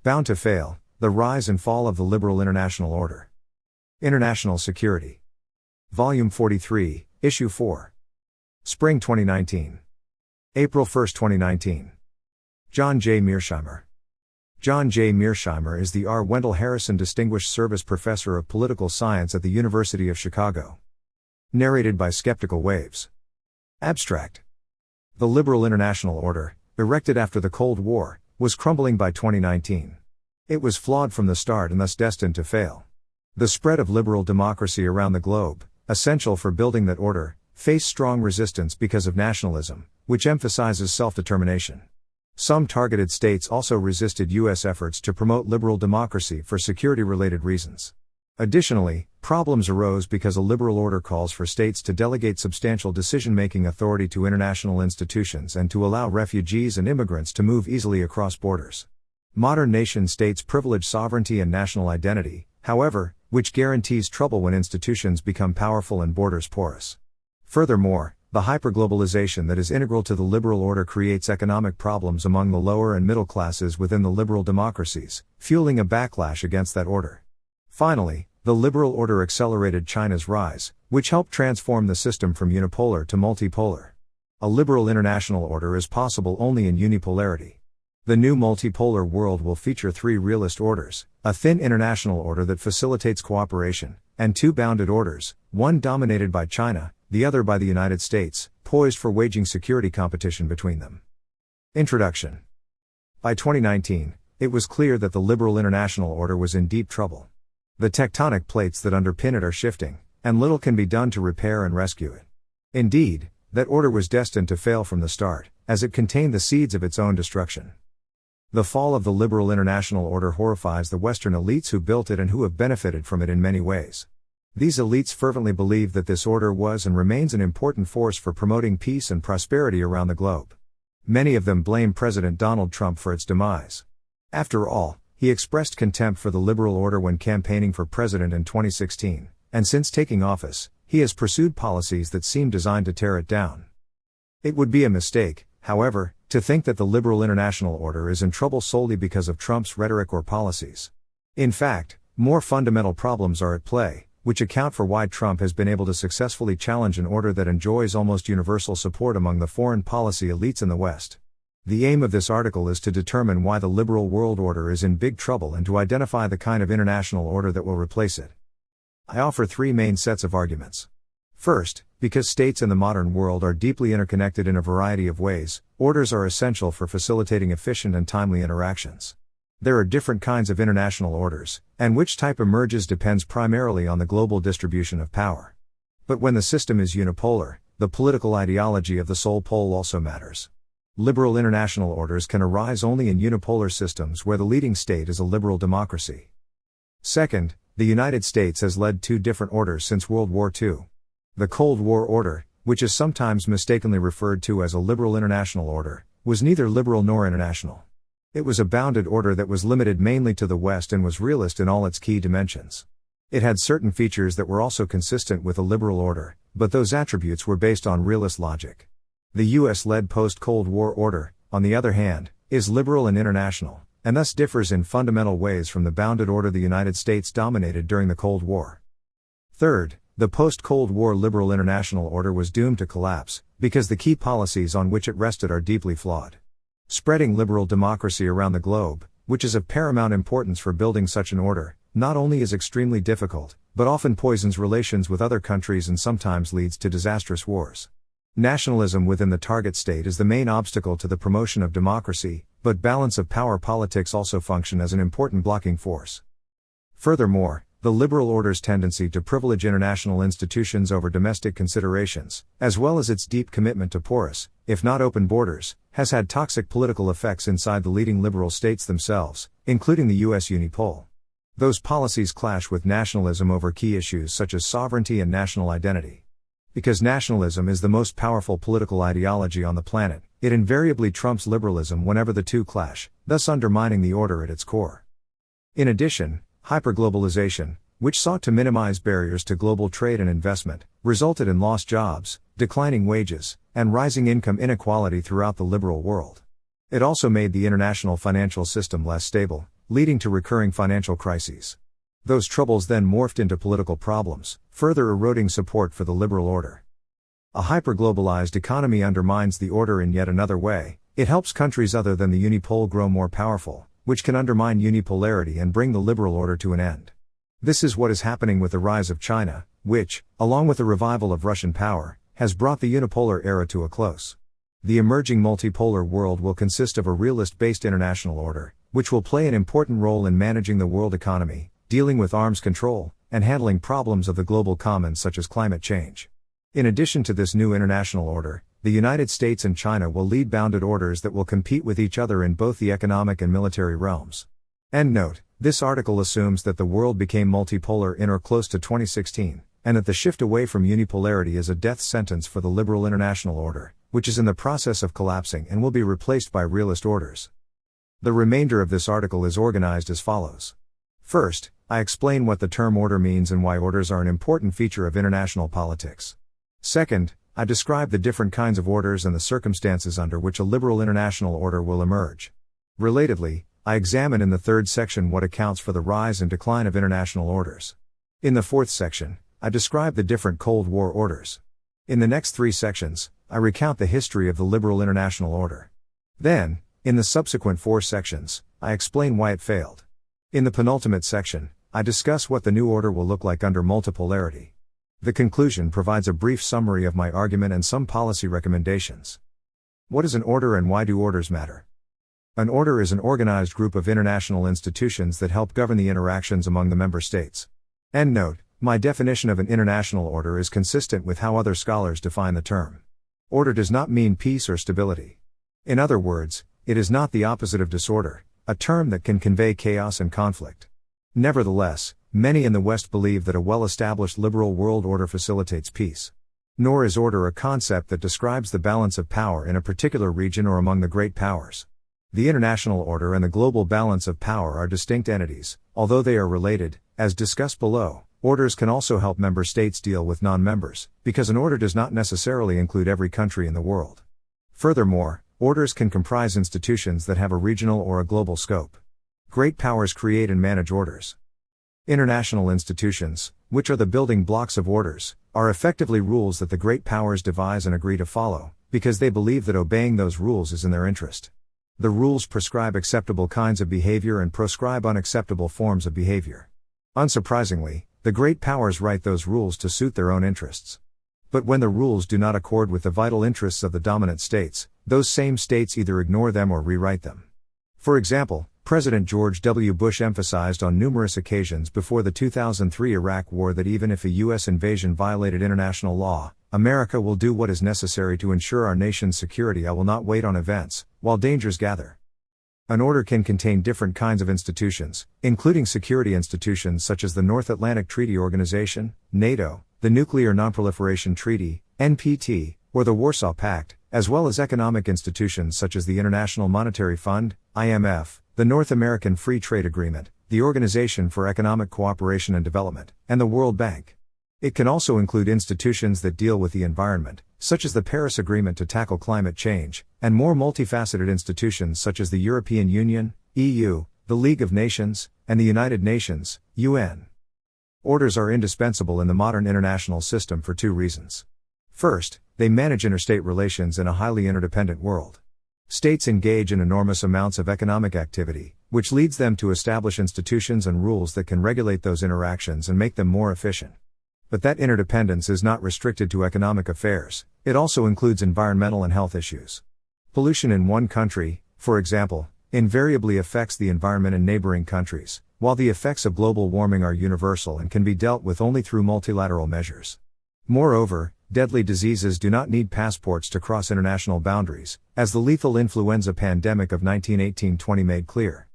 Bound to Fail, The Rise and Fall of the Liberal International Order. International Security. Volume 43, Issue 4. Spring 2019. April 1, 2019. John J. Mearsheimer. John J. Mearsheimer is the R. Wendell Harrison Distinguished Service Professor of Political Science at the University of Chicago. Narrated by Skeptical Waves. Abstract. The liberal international order, erected after the Cold War, was crumbling by 2019. It was flawed from the start and thus destined to fail. The spread of liberal democracy around the globe, essential for building that order, faced strong resistance because of nationalism, which emphasizes self-determination. Some targeted states also resisted U.S. efforts to promote liberal democracy for security-related reasons. Additionally, problems arose because a liberal order calls for states to delegate substantial decision-making authority to international institutions and to allow refugees and immigrants to move easily across borders. Modern nation-states privilege sovereignty and national identity, however, which guarantees trouble when institutions become powerful and borders porous. Furthermore, the hyperglobalization that is integral to the liberal order creates economic problems among the lower and middle classes within the liberal democracies, fueling a backlash against that order. Finally, the liberal order accelerated China's rise, which helped transform the system from unipolar to multipolar. A liberal international order is possible only in unipolarity. The new multipolar world will feature 3 realist orders, a thin international order that facilitates cooperation, and 2 bounded orders, one dominated by China, the other by the United States, poised for waging security competition between them. Introduction. By 2019, it was clear that the liberal international order was in deep trouble. The tectonic plates that underpin it are shifting, and little can be done to repair and rescue it. Indeed, that order was destined to fail from the start, as it contained the seeds of its own destruction. The fall of the liberal international order horrifies the Western elites who built it and who have benefited from it in many ways. These elites fervently believe that this order was and remains an important force for promoting peace and prosperity around the globe. Many of them blame President Donald Trump for its demise. After all, he expressed contempt for the liberal order when campaigning for president in 2016, and since taking office, he has pursued policies that seem designed to tear it down. It would be a mistake, however, to think that the liberal international order is in trouble solely because of Trump's rhetoric or policies. In fact, more fundamental problems are at play, which account for why Trump has been able to successfully challenge an order that enjoys almost universal support among the foreign policy elites in the West. The aim of this article is to determine why the liberal world order is in big trouble and to identify the kind of international order that will replace it. I offer 3 main sets of arguments. First, because states in the modern world are deeply interconnected in a variety of ways, orders are essential for facilitating efficient and timely interactions. There are different kinds of international orders, and which type emerges depends primarily on the global distribution of power. But when the system is unipolar, the political ideology of the sole pole also matters. Liberal international orders can arise only in unipolar systems where the leading state is a liberal democracy. Second, the United States has led 2 different orders since World War II. The Cold War order, which is sometimes mistakenly referred to as a liberal international order, was neither liberal nor international. It was a bounded order that was limited mainly to the West and was realist in all its key dimensions. It had certain features that were also consistent with a liberal order, but those attributes were based on realist logic. The US-led post-Cold War order, on the other hand, is liberal and international, and thus differs in fundamental ways from the bounded order the United States dominated during the Cold War. Third, the post-Cold War liberal international order was doomed to collapse, because the key policies on which it rested are deeply flawed. Spreading liberal democracy around the globe, which is of paramount importance for building such an order, not only is extremely difficult, but often poisons relations with other countries and sometimes leads to disastrous wars. Nationalism within the target state is the main obstacle to the promotion of democracy, but balance of power politics also function as an important blocking force. Furthermore, the liberal order's tendency to privilege international institutions over domestic considerations, as well as its deep commitment to porous, if not open borders, has had toxic political effects inside the leading liberal states themselves, including the US unipole. Those policies clash with nationalism over key issues such as sovereignty and national identity. Because nationalism is the most powerful political ideology on the planet, it invariably trumps liberalism whenever the two clash, thus undermining the order at its core. In addition, hyperglobalization, which sought to minimize barriers to global trade and investment, resulted in lost jobs, declining wages, and rising income inequality throughout the liberal world. It also made the international financial system less stable, leading to recurring financial crises. Those troubles then morphed into political problems, further eroding support for the liberal order. A hyperglobalized economy undermines the order in yet another way. It helps countries other than the unipole grow more powerful, which can undermine unipolarity and bring the liberal order to an end. This is what is happening with the rise of China, which, along with the revival of Russian power, has brought the unipolar era to a close. The emerging multipolar world will consist of a realist-based international order, which will play an important role in managing the world economy, dealing with arms control, and handling problems of the global commons such as climate change. In addition to this new international order, the United States and China will lead bounded orders that will compete with each other in both the economic and military realms. Endnote: this article assumes that the world became multipolar in or close to 2016, and that the shift away from unipolarity is a death sentence for the liberal international order, which is in the process of collapsing and will be replaced by realist orders. The remainder of this article is organized as follows. First, I explain what the term order means and why orders are an important feature of international politics. Second, I describe the different kinds of orders and the circumstances under which a liberal international order will emerge. Relatedly, I examine in the third section what accounts for the rise and decline of international orders. In the fourth section, I describe the different Cold War orders. In the next three sections, I recount the history of the liberal international order. Then, in the subsequent four sections, I explain why it failed. In the penultimate section, I discuss what the new order will look like under multipolarity. The conclusion provides a brief summary of my argument and some policy recommendations. What is an order and why do orders matter? An order is an organized group of international institutions that help govern the interactions among the member states. Endnote: my definition of an international order is consistent with how other scholars define the term. Order does not mean peace or stability. In other words, it is not the opposite of disorder, a term that can convey chaos and conflict. Nevertheless, many in the West believe that a well-established liberal world order facilitates peace. Nor is order a concept that describes the balance of power in a particular region or among the great powers. The international order and the global balance of power are distinct entities, although they are related. As discussed below, orders can also help member states deal with non-members, because an order does not necessarily include every country in the world. Furthermore, orders can comprise institutions that have a regional or a global scope. Great powers create and manage orders. International institutions, which are the building blocks of orders, are effectively rules that the great powers devise and agree to follow, because they believe that obeying those rules is in their interest. The rules prescribe acceptable kinds of behavior and proscribe unacceptable forms of behavior. Unsurprisingly, the great powers write those rules to suit their own interests. But when the rules do not accord with the vital interests of the dominant states, those same states either ignore them or rewrite them. For example, President George W. Bush emphasized on numerous occasions before the 2003 Iraq War that even if a U.S. invasion violated international law, America will do what is necessary to ensure our nation's security. I will not wait on events, while dangers gather. An order can contain different kinds of institutions, including security institutions such as the North Atlantic Treaty Organization, NATO, the Nuclear Nonproliferation Treaty, NPT, or the Warsaw Pact, as well as economic institutions such as the International Monetary Fund, IMF, the North American Free Trade Agreement, the Organization for Economic Cooperation and Development, and the World Bank. It can also include institutions that deal with the environment, such as the Paris Agreement to tackle climate change, and more multifaceted institutions such as the European Union, EU, the League of Nations, and the United Nations, UN. Orders are indispensable in the modern international system for two reasons. First, they manage interstate relations in a highly interdependent world. States engage in enormous amounts of economic activity, which leads them to establish institutions and rules that can regulate those interactions and make them more efficient. But that interdependence is not restricted to economic affairs, it also includes environmental and health issues. Pollution in one country, for example, invariably affects the environment in neighboring countries, while the effects of global warming are universal and can be dealt with only through multilateral measures. Moreover, deadly diseases do not need passports to cross international boundaries, as the lethal influenza pandemic of 1918-20 made clear.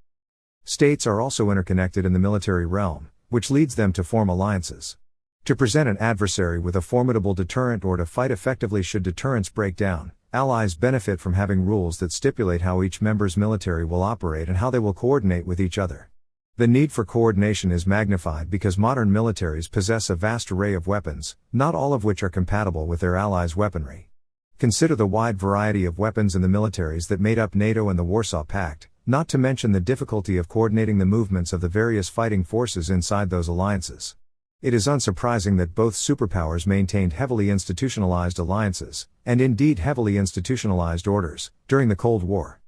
States are also interconnected in the military realm, which leads them to form alliances. To present an adversary with a formidable deterrent or to fight effectively should deterrence break down, allies benefit from having rules that stipulate how each member's military will operate and how they will coordinate with each other. The need for coordination is magnified because modern militaries possess a vast array of weapons, not all of which are compatible with their allies' weaponry. Consider the wide variety of weapons in the militaries that made up NATO and the Warsaw Pact, not to mention the difficulty of coordinating the movements of the various fighting forces inside those alliances. It is unsurprising that both superpowers maintained heavily institutionalized alliances, and indeed heavily institutionalized orders, during the Cold War.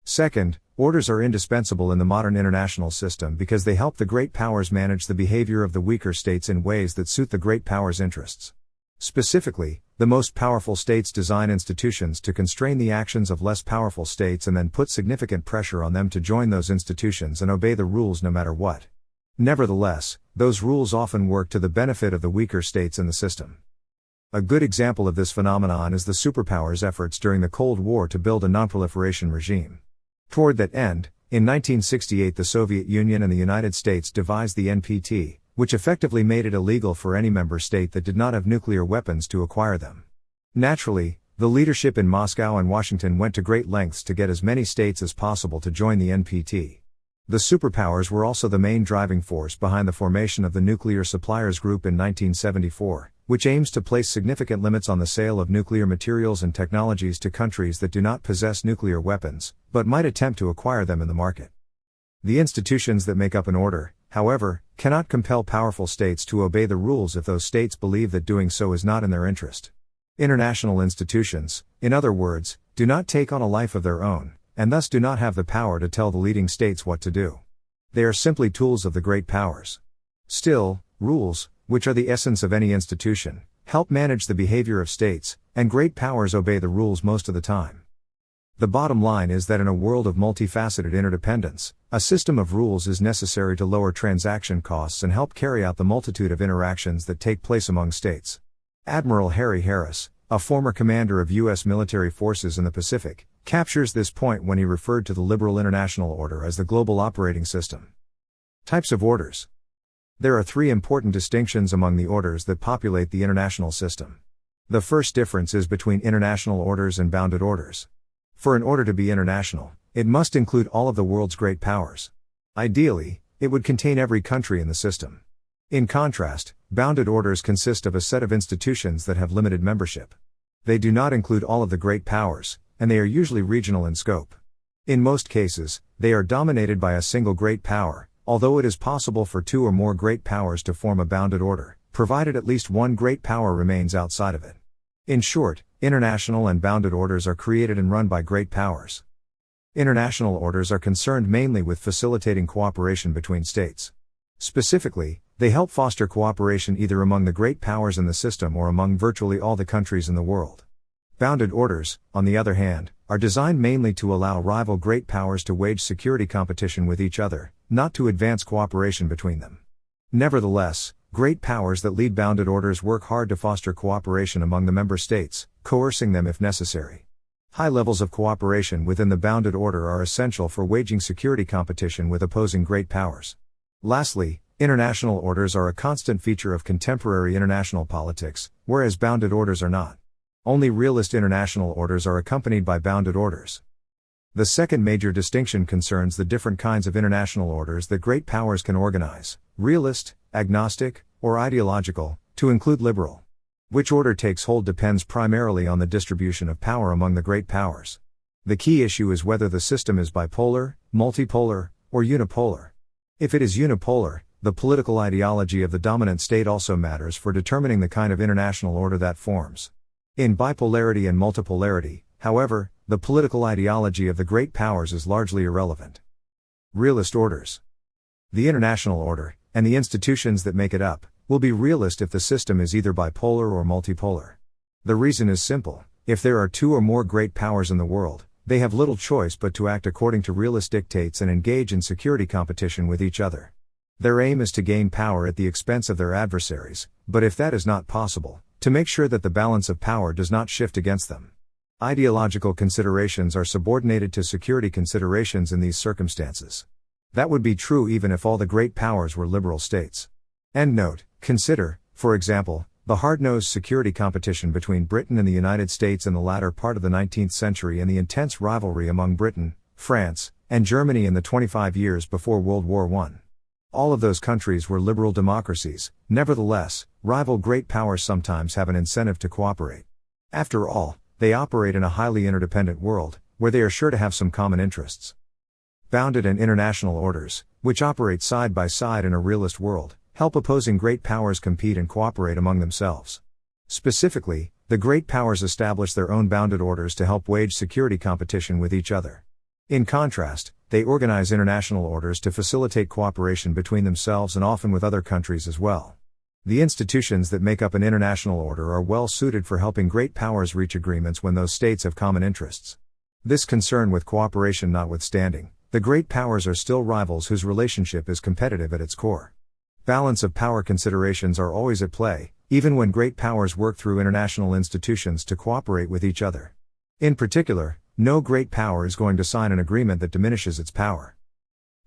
Second, orders are indispensable in the modern international system because they help the great powers manage the behavior of the weaker states in ways that suit the great powers' interests. Specifically, the most powerful states design institutions to constrain the actions of less powerful states and then put significant pressure on them to join those institutions and obey the rules no matter what. Nevertheless, those rules often work to the benefit of the weaker states in the system. A good example of this phenomenon is the superpowers' efforts during the Cold War to build a nonproliferation regime. Toward that end, in 1968 the Soviet Union and the United States devised the NPT, which effectively made it illegal for any member state that did not have nuclear weapons to acquire them. Naturally, the leadership in Moscow and Washington went to great lengths to get as many states as possible to join the NPT. The superpowers were also the main driving force behind the formation of the Nuclear Suppliers Group in 1974, which aims to place significant limits on the sale of nuclear materials and technologies to countries that do not possess nuclear weapons, but might attempt to acquire them in the market. The institutions that make up an order, however, cannot compel powerful states to obey the rules if those states believe that doing so is not in their interest. International institutions, in other words, do not take on a life of their own, and thus do not have the power to tell the leading states what to do. They are simply tools of the great powers. Still, rules, which are the essence of any institution, help manage the behavior of states, and great powers obey the rules most of the time. The bottom line is that in a world of multifaceted interdependence, a system of rules is necessary to lower transaction costs and help carry out the multitude of interactions that take place among states. Admiral Harry Harris, a former commander of U.S. military forces in the Pacific, captures this point when he referred to the liberal international order as the global operating system. Types of orders. There are three important distinctions among the orders that populate the international system. The first difference is between international orders and bounded orders. For an order to be international, it must include all of the world's great powers. Ideally, it would contain every country in the system. In contrast, bounded orders consist of a set of institutions that have limited membership. They do not include all of the great powers, and they are usually regional in scope. In most cases, they are dominated by a single great power, although it is possible for two or more great powers to form a bounded order, provided at least one great power remains outside of it. In short, international and bounded orders are created and run by great powers. International orders are concerned mainly with facilitating cooperation between states. Specifically, they help foster cooperation either among the great powers in the system or among virtually all the countries in the world. Bounded orders, on the other hand, are designed mainly to allow rival great powers to wage security competition with each other, not to advance cooperation between them. Nevertheless, great powers that lead bounded orders work hard to foster cooperation among the member states, coercing them if necessary. High levels of cooperation within the bounded order are essential for waging security competition with opposing great powers. Lastly, international orders are a constant feature of contemporary international politics, whereas bounded orders are not. Only realist international orders are accompanied by bounded orders. The second major distinction concerns the different kinds of international orders that great powers can organize: realist, agnostic, or ideological, to include liberal. Which order takes hold depends primarily on the distribution of power among the great powers. The key issue is whether the system is bipolar, multipolar, or unipolar. If it is unipolar, the political ideology of the dominant state also matters for determining the kind of international order that forms. In bipolarity and multipolarity, however, the political ideology of the great powers is largely irrelevant. Realist orders. The international order, and the institutions that make it up, will be realist if the system is either bipolar or multipolar. The reason is simple: if there are two or more great powers in the world, they have little choice but to act according to realist dictates and engage in security competition with each other. Their aim is to gain power at the expense of their adversaries, but if that is not possible, to make sure that the balance of power does not shift against them. Ideological considerations are subordinated to security considerations in these circumstances. That would be true even if all the great powers were liberal states. Endnote: consider, for example, the hard-nosed security competition between Britain and the United States in the latter part of the 19th century and the intense rivalry among Britain, France, and Germany in the 25 years before World War I. All of those countries were liberal democracies. Nevertheless, rival great powers sometimes have an incentive to cooperate. After all, they operate in a highly interdependent world, where they are sure to have some common interests. Bounded and international orders, which operate side by side in a realist world, help opposing great powers compete and cooperate among themselves. Specifically, the great powers establish their own bounded orders to help wage security competition with each other. In contrast, they organize international orders to facilitate cooperation between themselves and often with other countries as well. The institutions that make up an international order are well suited for helping great powers reach agreements when those states have common interests. This concern with cooperation notwithstanding, the great powers are still rivals whose relationship is competitive at its core. Balance of power considerations are always at play, even when great powers work through international institutions to cooperate with each other. In particular, no great power is going to sign an agreement that diminishes its power.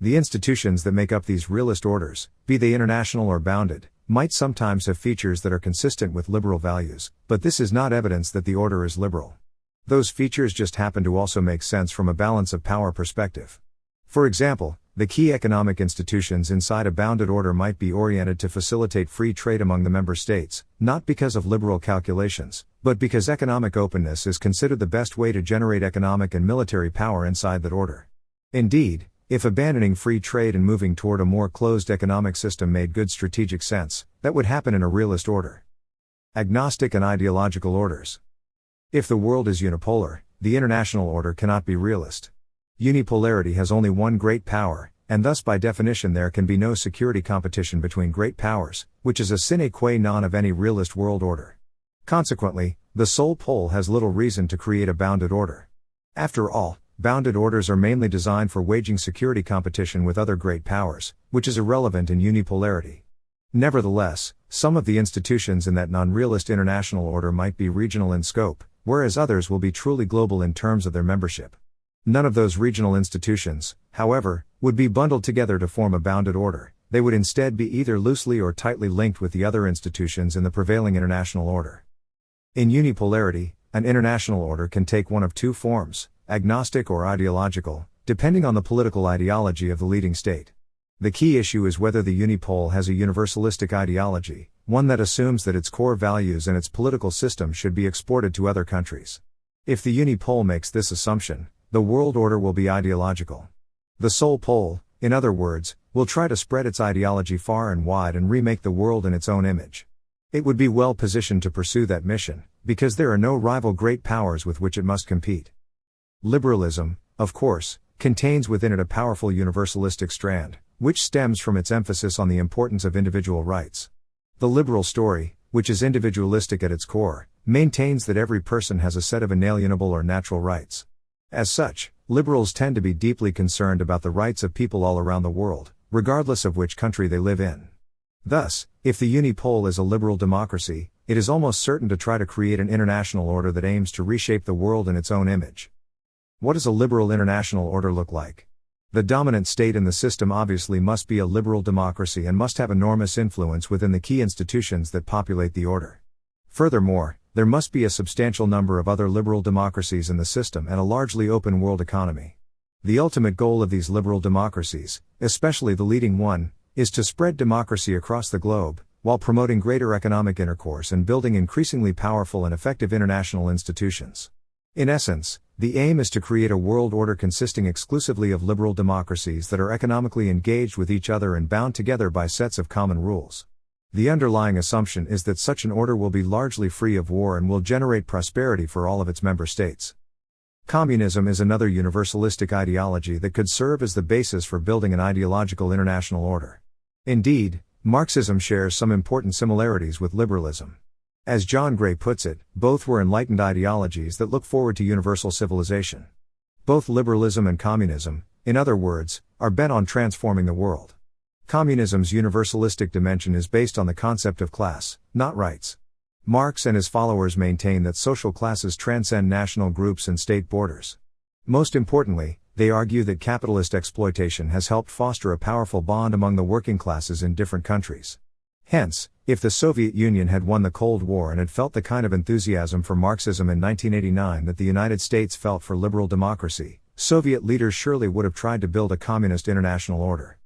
The institutions that make up these realist orders, be they international or bounded, might sometimes have features that are consistent with liberal values, but this is not evidence that the order is liberal. Those features just happen to also make sense from a balance of power perspective. For example, the key economic institutions inside a bounded order might be oriented to facilitate free trade among the member states, not because of liberal calculations, but because economic openness is considered the best way to generate economic and military power inside that order. Indeed, if abandoning free trade and moving toward a more closed economic system made good strategic sense, that would happen in a realist order. Agnostic and ideological orders. If the world is unipolar, the international order cannot be realist. Unipolarity has only one great power, and thus by definition there can be no security competition between great powers, which is a sine qua non of any realist world order. Consequently, the sole pole has little reason to create a bounded order. After all, bounded orders are mainly designed for waging security competition with other great powers, which is irrelevant in unipolarity. Nevertheless, some of the institutions in that non-realist international order might be regional in scope, whereas others will be truly global in terms of their membership. None of those regional institutions, however, would be bundled together to form a bounded order. They would instead be either loosely or tightly linked with the other institutions in the prevailing international order. In unipolarity, an international order can take one of two forms, agnostic or ideological, depending on the political ideology of the leading state. The key issue is whether the unipole has a universalistic ideology, one that assumes that its core values and its political system should be exported to other countries. If the unipole makes this assumption, the world order will be ideological. The sole pole, in other words, will try to spread its ideology far and wide and remake the world in its own image. It would be well positioned to pursue that mission, because there are no rival great powers with which it must compete. Liberalism, of course, contains within it a powerful universalistic strand, which stems from its emphasis on the importance of individual rights. The liberal story, which is individualistic at its core, maintains that every person has a set of inalienable or natural rights. As such, liberals tend to be deeply concerned about the rights of people all around the world, regardless of which country they live in. Thus, if the unipole is a liberal democracy, it is almost certain to try to create an international order that aims to reshape the world in its own image. What does a liberal international order look like? The dominant state in the system obviously must be a liberal democracy and must have enormous influence within the key institutions that populate the order. Furthermore, there must be a substantial number of other liberal democracies in the system and a largely open world economy. The ultimate goal of these liberal democracies, especially the leading one, is to spread democracy across the globe, while promoting greater economic intercourse and building increasingly powerful and effective international institutions. In essence, the aim is to create a world order consisting exclusively of liberal democracies that are economically engaged with each other and bound together by sets of common rules. The underlying assumption is that such an order will be largely free of war and will generate prosperity for all of its member states. Communism is another universalistic ideology that could serve as the basis for building an ideological international order. Indeed, Marxism shares some important similarities with liberalism. As John Gray puts it, both were enlightened ideologies that look forward to universal civilization. Both liberalism and communism, in other words, are bent on transforming the world. Communism's universalistic dimension is based on the concept of class, not rights. Marx and his followers maintain that social classes transcend national groups and state borders. Most importantly, they argue that capitalist exploitation has helped foster a powerful bond among the working classes in different countries. Hence, if the Soviet Union had won the Cold War and had felt the kind of enthusiasm for Marxism in 1989 that the United States felt for liberal democracy, Soviet leaders surely would have tried to build a communist international order.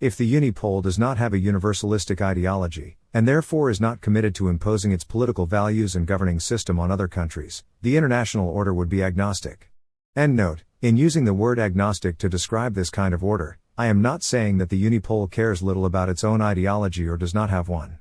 If the unipole does not have a universalistic ideology, and therefore is not committed to imposing its political values and governing system on other countries, the international order would be agnostic. End note, In using the word agnostic to describe this kind of order, I am not saying that the unipole cares little about its own ideology or does not have one.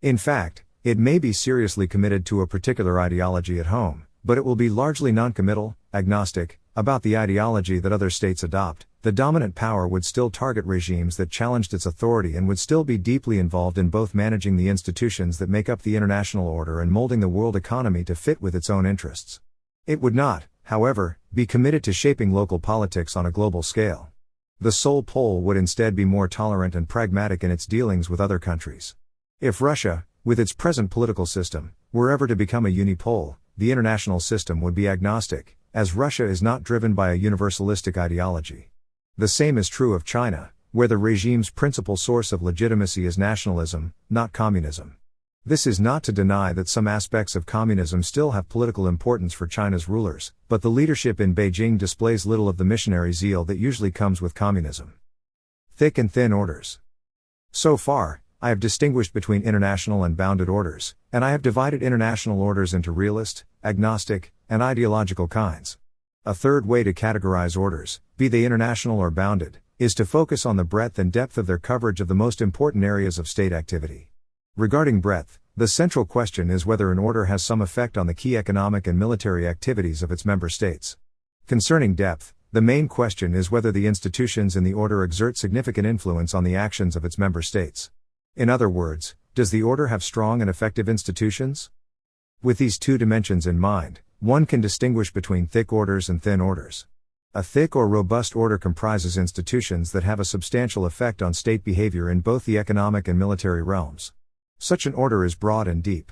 In fact, it may be seriously committed to a particular ideology at home, but it will be largely non-committal, agnostic, about the ideology that other states adopt. The dominant power would still target regimes that challenged its authority and would still be deeply involved in both managing the institutions that make up the international order and molding the world economy to fit with its own interests. It would not, however, be committed to shaping local politics on a global scale. The sole pole would instead be more tolerant and pragmatic in its dealings with other countries. If Russia, with its present political system, were ever to become a unipole, the international system would be agnostic, as Russia is not driven by a universalistic ideology. The same is true of China, where the regime's principal source of legitimacy is nationalism, not communism. This is not to deny that some aspects of communism still have political importance for China's rulers, but the leadership in Beijing displays little of the missionary zeal that usually comes with communism. Thick and thin orders. So far, I have distinguished between international and bounded orders, and I have divided international orders into realist, agnostic, and ideological kinds. A third way to categorize orders, be they international or bounded, is to focus on the breadth and depth of their coverage of the most important areas of state activity. Regarding breadth, the central question is whether an order has some effect on the key economic and military activities of its member states. Concerning depth, the main question is whether the institutions in the order exert significant influence on the actions of its member states. In other words, does the order have strong and effective institutions? With these two dimensions in mind, one can distinguish between thick orders and thin orders. A thick or robust order comprises institutions that have a substantial effect on state behavior in both the economic and military realms. Such an order is broad and deep.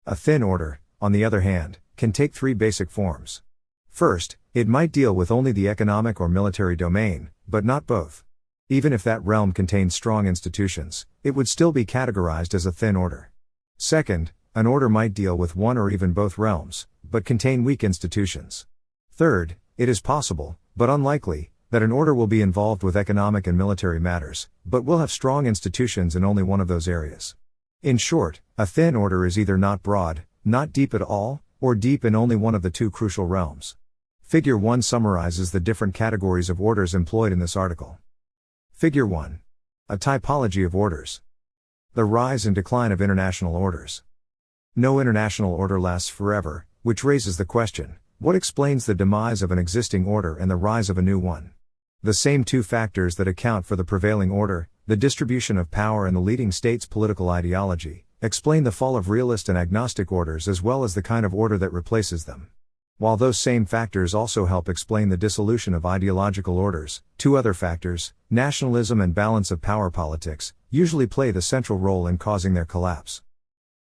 A thin order, on the other hand, can take three basic forms. First, it might deal with only the economic or military domain, but not both. Even if that realm contains strong institutions, it would still be categorized as a thin order. Second, an order might deal with one or even both realms, but contain weak institutions. Third, it is possible, but unlikely, that an order will be involved with economic and military matters, but will have strong institutions in only one of those areas. In short, a thin order is either not broad, not deep at all, or deep in only one of the two crucial realms. Figure 1 summarizes the different categories of orders employed in this article. Figure 1. A typology of orders. The rise and decline of international orders. No international order lasts forever, which raises the question, what explains the demise of an existing order and the rise of a new one? The same two factors that account for the prevailing order, the distribution of power and the leading state's political ideology, explain the fall of realist and agnostic orders as well as the kind of order that replaces them. While those same factors also help explain the dissolution of ideological orders, two other factors, nationalism and balance of power politics, usually play the central role in causing their collapse.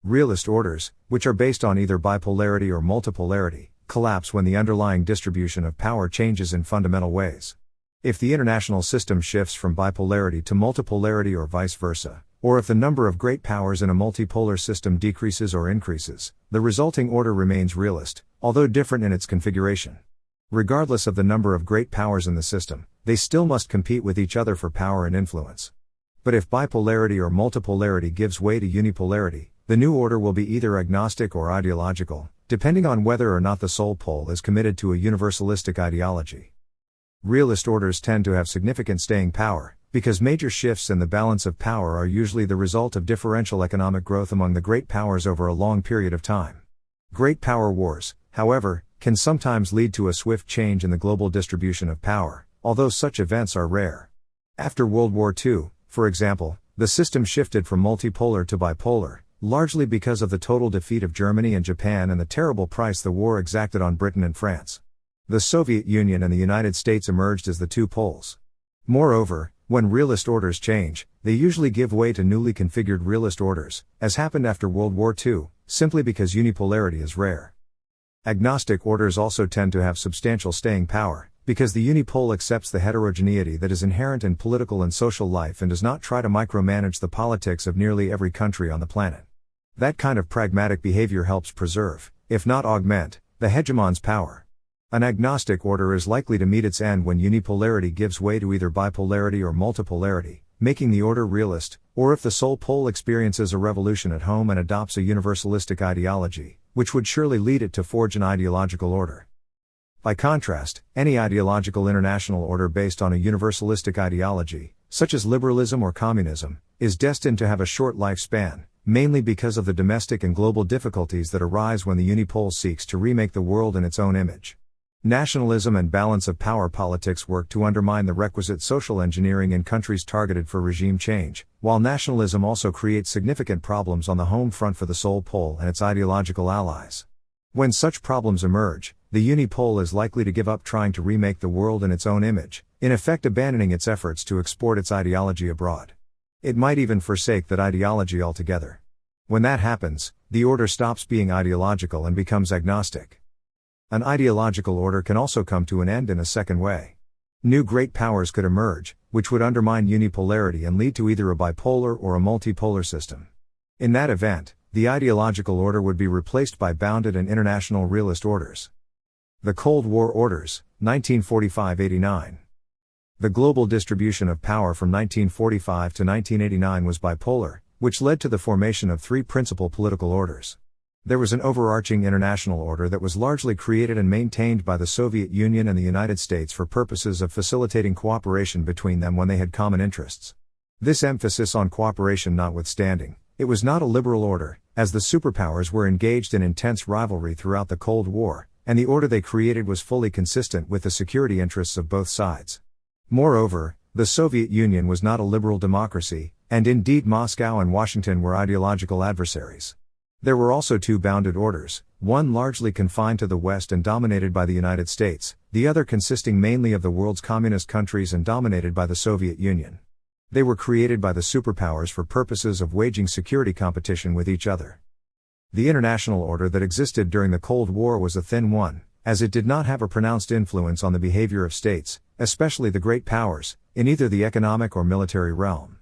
Realist orders, which are based on either bipolarity or multipolarity, collapse when the underlying distribution of power changes in fundamental ways. If the international system shifts from bipolarity to multipolarity or vice versa, or if the number of great powers in a multipolar system decreases or increases, the resulting order remains realist, although different in its configuration. Regardless of the number of great powers in the system, they still must compete with each other for power and influence. But if bipolarity or multipolarity gives way to unipolarity, the new order will be either agnostic or ideological, depending on whether or not the sole pole is committed to a universalistic ideology. Realist orders tend to have significant staying power, because major shifts in the balance of power are usually the result of differential economic growth among the great powers over a long period of time. Great power wars, however, can sometimes lead to a swift change in the global distribution of power, although such events are rare. After World War II, for example, the system shifted from multipolar to bipolar, largely because of the total defeat of Germany and Japan and the terrible price the war exacted on Britain and France. The Soviet Union and the United States emerged as the two poles. Moreover, when realist orders change, they usually give way to newly configured realist orders, as happened after World War II, simply because unipolarity is rare. Agnostic orders also tend to have substantial staying power, because the unipole accepts the heterogeneity that is inherent in political and social life and does not try to micromanage the politics of nearly every country on the planet. That kind of pragmatic behavior helps preserve, if not augment, the hegemon's power. An agnostic order is likely to meet its end when unipolarity gives way to either bipolarity or multipolarity, making the order realist, or if the sole pole experiences a revolution at home and adopts a universalistic ideology, which would surely lead it to forge an ideological order. By contrast, any ideological international order based on a universalistic ideology, such as liberalism or communism, is destined to have a short lifespan, mainly because of the domestic and global difficulties that arise when the unipole seeks to remake the world in its own image. Nationalism and balance of power politics work to undermine the requisite social engineering in countries targeted for regime change, while nationalism also creates significant problems on the home front for the sole pole and its ideological allies. When such problems emerge, the unipole is likely to give up trying to remake the world in its own image, in effect abandoning its efforts to export its ideology abroad. It might even forsake that ideology altogether. When that happens, the order stops being ideological and becomes agnostic. An ideological order can also come to an end in a second way. New great powers could emerge, which would undermine unipolarity and lead to either a bipolar or a multipolar system. In that event, the ideological order would be replaced by bounded and international realist orders. The Cold War orders, 1945-89. The global distribution of power from 1945 to 1989 was bipolar, which led to the formation of three principal political orders. There was an overarching international order that was largely created and maintained by the Soviet Union and the United States for purposes of facilitating cooperation between them when they had common interests. This emphasis on cooperation notwithstanding, it was not a liberal order, as the superpowers were engaged in intense rivalry throughout the Cold War, and the order they created was fully consistent with the security interests of both sides. Moreover, the Soviet Union was not a liberal democracy, and indeed Moscow and Washington were ideological adversaries. There were also two bounded orders, one largely confined to the West and dominated by the United States, the other consisting mainly of the world's communist countries and dominated by the Soviet Union. They were created by the superpowers for purposes of waging security competition with each other. The international order that existed during the Cold War was a thin one, as it did not have a pronounced influence on the behavior of states, especially the great powers, in either the economic or military realm.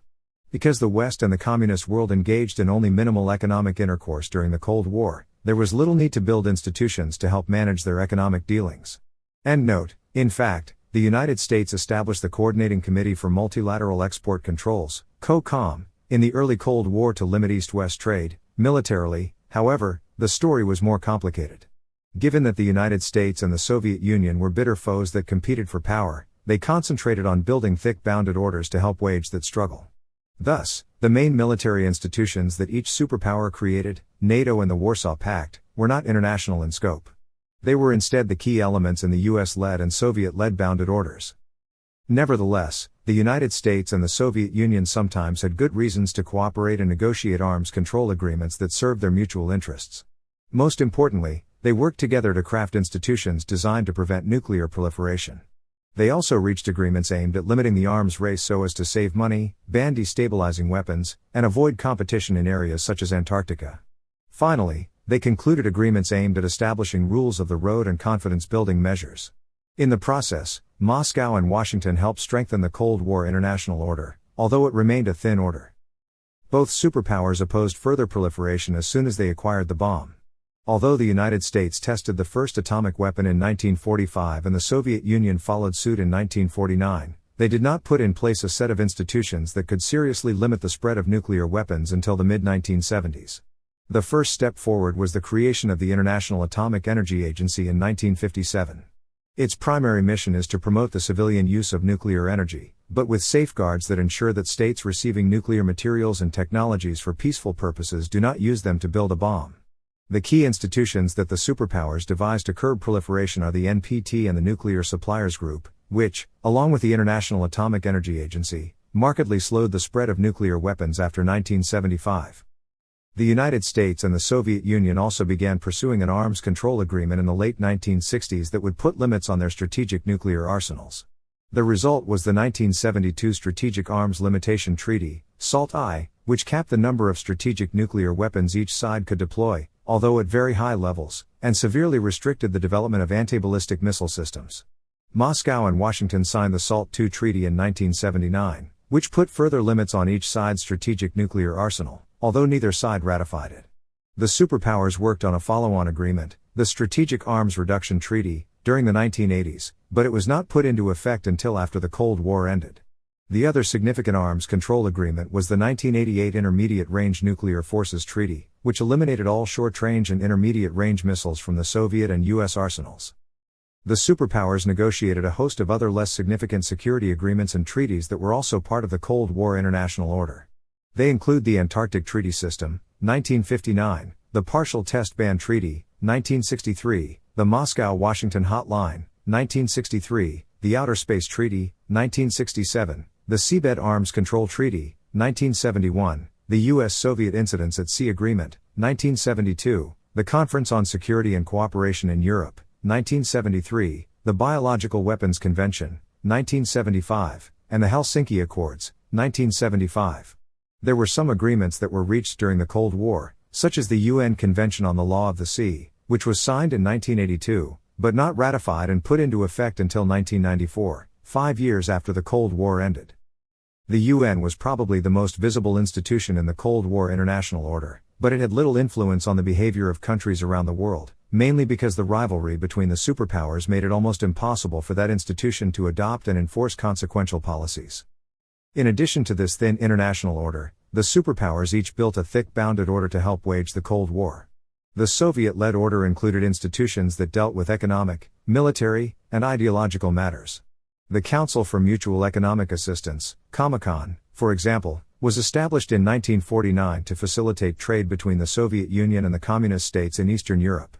Because the West and the communist world engaged in only minimal economic intercourse during the Cold War, there was little need to build institutions to help manage their economic dealings. End note, in fact, the United States established the Coordinating Committee for Multilateral Export Controls, COCOM, in the early Cold War to limit East-West trade. Militarily, however, the story was more complicated. Given that the United States and the Soviet Union were bitter foes that competed for power, they concentrated on building thick bounded orders to help wage that struggle. Thus, the main military institutions that each superpower created, NATO and the Warsaw Pact, were not international in scope. They were instead the key elements in the US-led and Soviet-led bounded orders. Nevertheless, the United States and the Soviet Union sometimes had good reasons to cooperate and negotiate arms control agreements that served their mutual interests. Most importantly, they worked together to craft institutions designed to prevent nuclear proliferation. They also reached agreements aimed at limiting the arms race so as to save money, ban destabilizing weapons, and avoid competition in areas such as Antarctica. Finally, they concluded agreements aimed at establishing rules of the road and confidence-building measures. In the process, Moscow and Washington helped strengthen the Cold War international order, although it remained a thin order. Both superpowers opposed further proliferation as soon as they acquired the bomb. Although the United States tested the first atomic weapon in 1945 and the Soviet Union followed suit in 1949, they did not put in place a set of institutions that could seriously limit the spread of nuclear weapons until the mid-1970s. The first step forward was the creation of the International Atomic Energy Agency in 1957. Its primary mission is to promote the civilian use of nuclear energy, but with safeguards that ensure that states receiving nuclear materials and technologies for peaceful purposes do not use them to build a bomb. The key institutions that the superpowers devised to curb proliferation are the NPT and the Nuclear Suppliers Group, which, along with the International Atomic Energy Agency, markedly slowed the spread of nuclear weapons after 1975. The United States and the Soviet Union also began pursuing an arms control agreement in the late 1960s that would put limits on their strategic nuclear arsenals. The result was the 1972 Strategic Arms Limitation Treaty, SALT-I, which capped the number of strategic nuclear weapons each side could deploy, although at very high levels, and severely restricted the development of anti-ballistic missile systems. Moscow and Washington signed the SALT-II Treaty in 1979, which put further limits on each side's strategic nuclear arsenal, although neither side ratified it. The superpowers worked on a follow-on agreement, the Strategic Arms Reduction Treaty, during the 1980s, but it was not put into effect until after the Cold War ended. The other significant arms control agreement was the 1988 Intermediate Range Nuclear Forces Treaty, which eliminated all short-range and intermediate-range missiles from the Soviet and U.S. arsenals. The superpowers negotiated a host of other less significant security agreements and treaties that were also part of the Cold War international order. They include the Antarctic Treaty System, 1959, the Partial Test Ban Treaty, 1963, the Moscow-Washington Hotline, 1963, the Outer Space Treaty, 1967, the Seabed Arms Control Treaty, 1971, the U.S.-Soviet Incidents at Sea Agreement, 1972, the Conference on Security and Cooperation in Europe, 1973, the Biological Weapons Convention, 1975, and the Helsinki Accords, 1975. There were some agreements that were reached during the Cold War, such as the UN Convention on the Law of the Sea, which was signed in 1982, but not ratified and put into effect until 1994, 5 years after the Cold War ended. The UN was probably the most visible institution in the Cold War international order, but it had little influence on the behavior of countries around the world, mainly because the rivalry between the superpowers made it almost impossible for that institution to adopt and enforce consequential policies. In addition to this thin international order, the superpowers each built a thick bounded order to help wage the Cold War. The Soviet-led order included institutions that dealt with economic, military, and ideological matters. The Council for Mutual Economic Assistance, Comecon, for example, was established in 1949 to facilitate trade between the Soviet Union and the Communist states in Eastern Europe.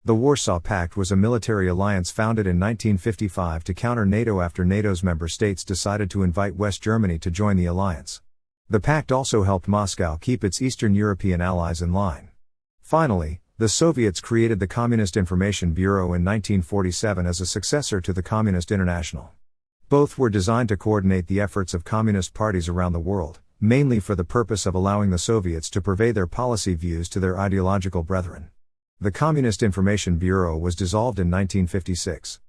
The Warsaw Pact was a military alliance founded in 1955 to counter NATO after NATO's member states decided to invite West Germany to join the alliance. The pact also helped Moscow keep its Eastern European allies in line. Finally, the Soviets created the Communist Information Bureau in 1947 as a successor to the Communist International. Both were designed to coordinate the efforts of communist parties around the world, mainly for the purpose of allowing the Soviets to purvey their policy views to their ideological brethren. The Communist Information Bureau was dissolved in 1956.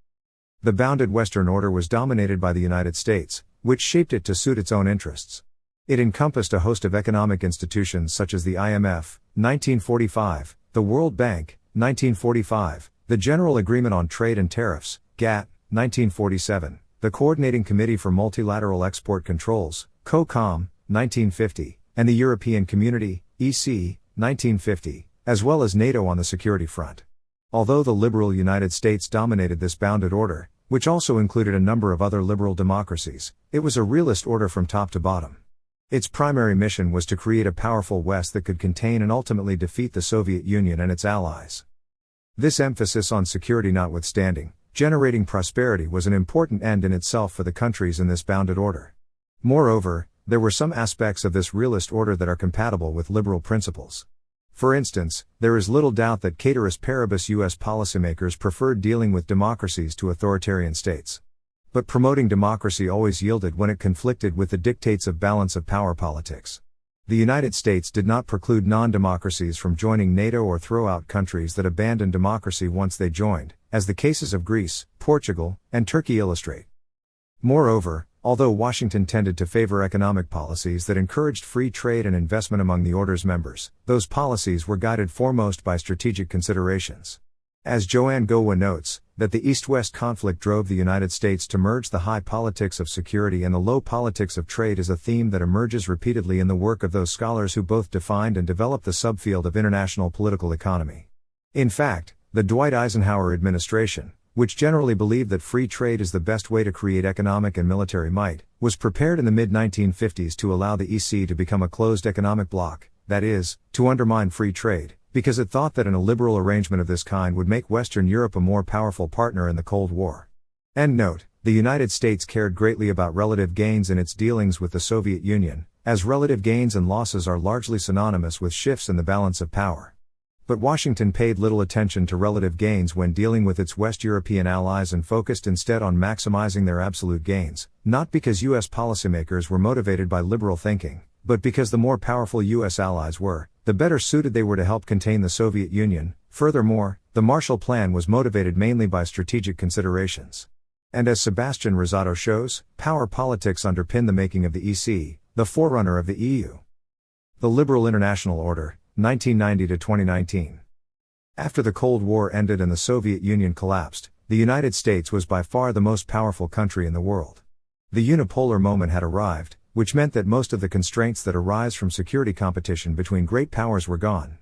The bounded Western order was dominated by the United States, which shaped it to suit its own interests. It encompassed a host of economic institutions such as the IMF, 1945, the World Bank, 1945, the General Agreement on Trade and Tariffs, GATT, 1947, the Coordinating Committee for Multilateral Export Controls, COCOM, 1950, and the European Community, EC, 1950. As well as NATO on the security front. Although the liberal United States dominated this bounded order, which also included a number of other liberal democracies, it was a realist order from top to bottom. Its primary mission was to create a powerful West that could contain and ultimately defeat the Soviet Union and its allies. This emphasis on security notwithstanding, generating prosperity was an important end in itself for the countries in this bounded order. Moreover, there were some aspects of this realist order that are compatible with liberal principles. For instance, there is little doubt that ceteris paribus U.S. policymakers preferred dealing with democracies to authoritarian states. But promoting democracy always yielded when it conflicted with the dictates of balance of power politics. The United States did not preclude non-democracies from joining NATO or throw out countries that abandoned democracy once they joined, as the cases of Greece, Portugal, and Turkey illustrate. Moreover, although Washington tended to favor economic policies that encouraged free trade and investment among the order's members, those policies were guided foremost by strategic considerations. As Joanne Gowa notes, that the East-West conflict drove the United States to merge the high politics of security and the low politics of trade is a theme that emerges repeatedly in the work of those scholars who both defined and developed the subfield of international political economy. In fact, the Dwight Eisenhower administration, which generally believed that free trade is the best way to create economic and military might, was prepared in the mid-1950s to allow the EC to become a closed economic bloc, that is, to undermine free trade, because it thought that an illiberal arrangement of this kind would make Western Europe a more powerful partner in the Cold War. End note, the United States cared greatly about relative gains in its dealings with the Soviet Union, as relative gains and losses are largely synonymous with shifts in the balance of power. But Washington paid little attention to relative gains when dealing with its West European allies and focused instead on maximizing their absolute gains, not because U.S. policymakers were motivated by liberal thinking, but because the more powerful U.S. allies were, the better suited they were to help contain the Soviet Union. Furthermore, the Marshall Plan was motivated mainly by strategic considerations. And as Sebastian Rosado shows, power politics underpin the making of the EC, the forerunner of the EU. The Liberal International Order, 1990 to 2019. After the Cold War ended and the Soviet Union collapsed, the United States was by far the most powerful country in the world. The unipolar moment had arrived, which meant that most of the constraints that arise from security competition between great powers were gone.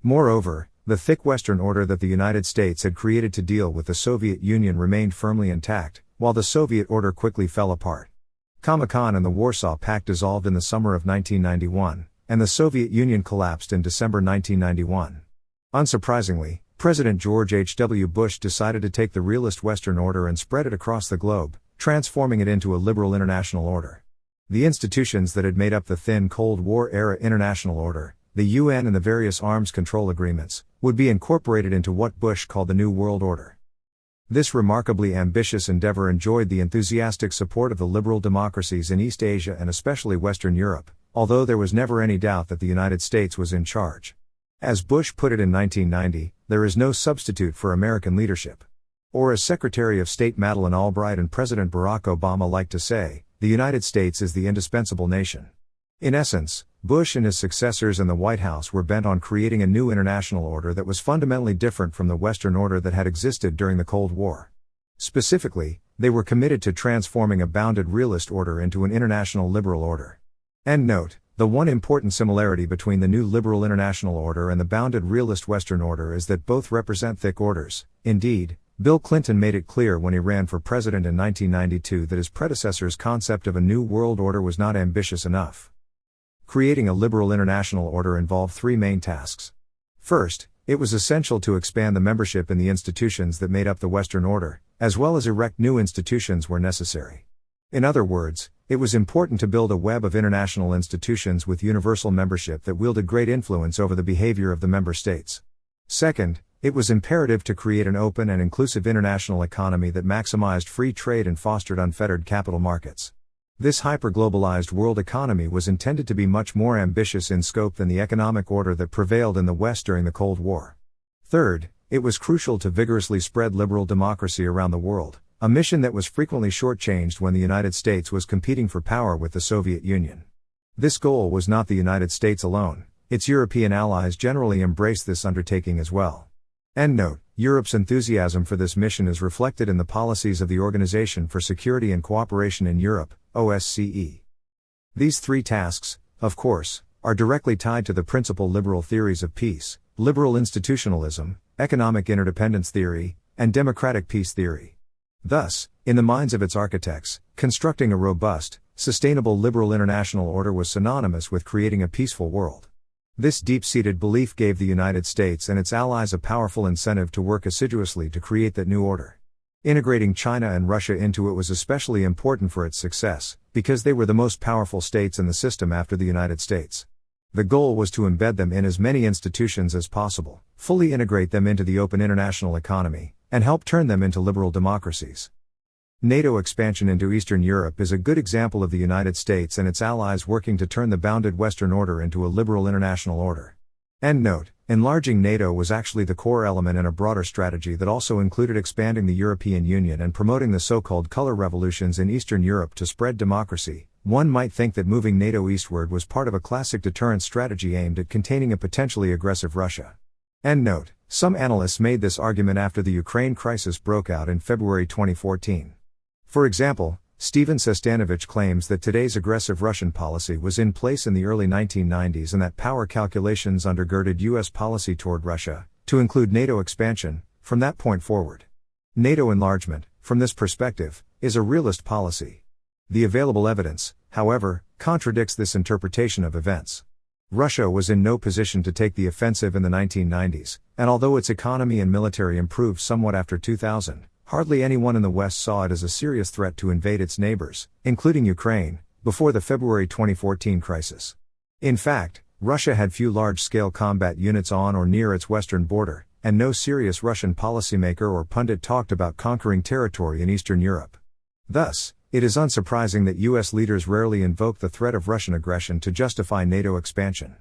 Moreover, the thick Western order that the United States had created to deal with the Soviet Union remained firmly intact, while the Soviet order quickly fell apart. Comecon and the Warsaw Pact dissolved in the summer of 1991, and the Soviet Union collapsed in December 1991. Unsurprisingly, President George H.W. Bush decided to take the realist Western order and spread it across the globe, transforming it into a liberal international order. The institutions that had made up the thin Cold War-era international order, the UN and the various arms control agreements, would be incorporated into what Bush called the New World Order. This remarkably ambitious endeavor enjoyed the enthusiastic support of the liberal democracies in East Asia and especially Western Europe, although there was never any doubt that the United States was in charge. As Bush put it in 1990, there is no substitute for American leadership. Or as Secretary of State Madeleine Albright and President Barack Obama liked to say, the United States is the indispensable nation. In essence, Bush and his successors in the White House were bent on creating a new international order that was fundamentally different from the Western order that had existed during the Cold War. Specifically, they were committed to transforming a bounded realist order into an international liberal order. End note. The one important similarity between the new liberal international order and the bounded realist Western order is that both represent thick orders. Indeed, Bill Clinton made it clear when he ran for president in 1992 that his predecessor's concept of a new world order was not ambitious enough. Creating a liberal international order involved three main tasks. First, it was essential to expand the membership in the institutions that made up the Western order, as well as erect new institutions where necessary. In other words, it was important to build a web of international institutions with universal membership that wielded great influence over the behavior of the member states. Second, it was imperative to create an open and inclusive international economy that maximized free trade and fostered unfettered capital markets. This hyper-globalized world economy was intended to be much more ambitious in scope than the economic order that prevailed in the West during the Cold War. Third, it was crucial to vigorously spread liberal democracy around the world, a mission that was frequently shortchanged when the United States was competing for power with the Soviet Union. This goal was not the United States alone, its European allies generally embraced this undertaking as well. End note, Europe's enthusiasm for this mission is reflected in the policies of the Organization for Security and Cooperation in Europe, OSCE. These three tasks, of course, are directly tied to the principal liberal theories of peace, liberal institutionalism, economic interdependence theory, and democratic peace theory. Thus, in the minds of its architects, constructing a robust, sustainable liberal international order was synonymous with creating a peaceful world. This deep-seated belief gave the United States and its allies a powerful incentive to work assiduously to create that new order. Integrating China and Russia into it was especially important for its success, because they were the most powerful states in the system after the United States. The goal was to embed them in as many institutions as possible, fully integrate them into the open international economy, and help turn them into liberal democracies. NATO expansion into Eastern Europe is a good example of the United States and its allies working to turn the bounded Western order into a liberal international order. End note, enlarging NATO was actually the core element in a broader strategy that also included expanding the European Union and promoting the so-called color revolutions in Eastern Europe to spread democracy. One might think that moving NATO eastward was part of a classic deterrence strategy aimed at containing a potentially aggressive Russia. End note, some analysts made this argument after the Ukraine crisis broke out in February 2014. For example, Steven Sestanovich claims that today's aggressive Russian policy was in place in the early 1990s and that power calculations undergirded U.S. policy toward Russia, to include NATO expansion, from that point forward. NATO enlargement, from this perspective, is a realist policy. The available evidence, however, contradicts this interpretation of events. Russia was in no position to take the offensive in the 1990s, and although its economy and military improved somewhat after 2000, hardly anyone in the West saw it as a serious threat to invade its neighbors, including Ukraine, before the February 2014 crisis. In fact, Russia had few large-scale combat units on or near its western border, and no serious Russian policymaker or pundit talked about conquering territory in Eastern Europe. Thus, it is unsurprising that U.S. leaders rarely invoke the threat of Russian aggression to justify NATO expansion.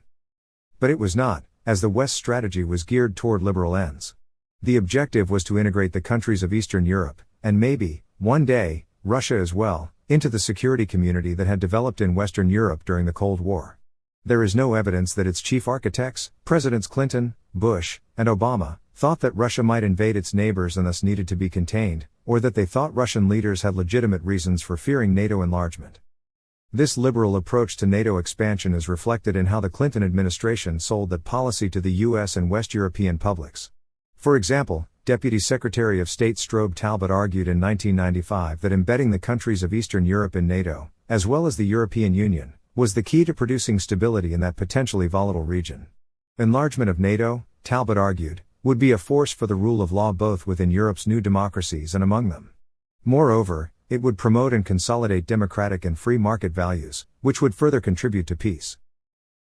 But it was not, as the West's strategy was geared toward liberal ends. The objective was to integrate the countries of Eastern Europe, and maybe, one day, Russia as well, into the security community that had developed in Western Europe during the Cold War. There is no evidence that its chief architects, Presidents Clinton, Bush, and Obama, thought that Russia might invade its neighbors and thus needed to be contained, or that they thought Russian leaders had legitimate reasons for fearing NATO enlargement. This liberal approach to NATO expansion is reflected in how the Clinton administration sold that policy to the US and West European publics. For example, Deputy Secretary of State Strobe Talbot argued in 1995 that embedding the countries of Eastern Europe in NATO, as well as the European Union, was the key to producing stability in that potentially volatile region. Enlargement of NATO, Talbot argued, would be a force for the rule of law both within Europe's new democracies and among them. Moreover, it would promote and consolidate democratic and free market values, which would further contribute to peace.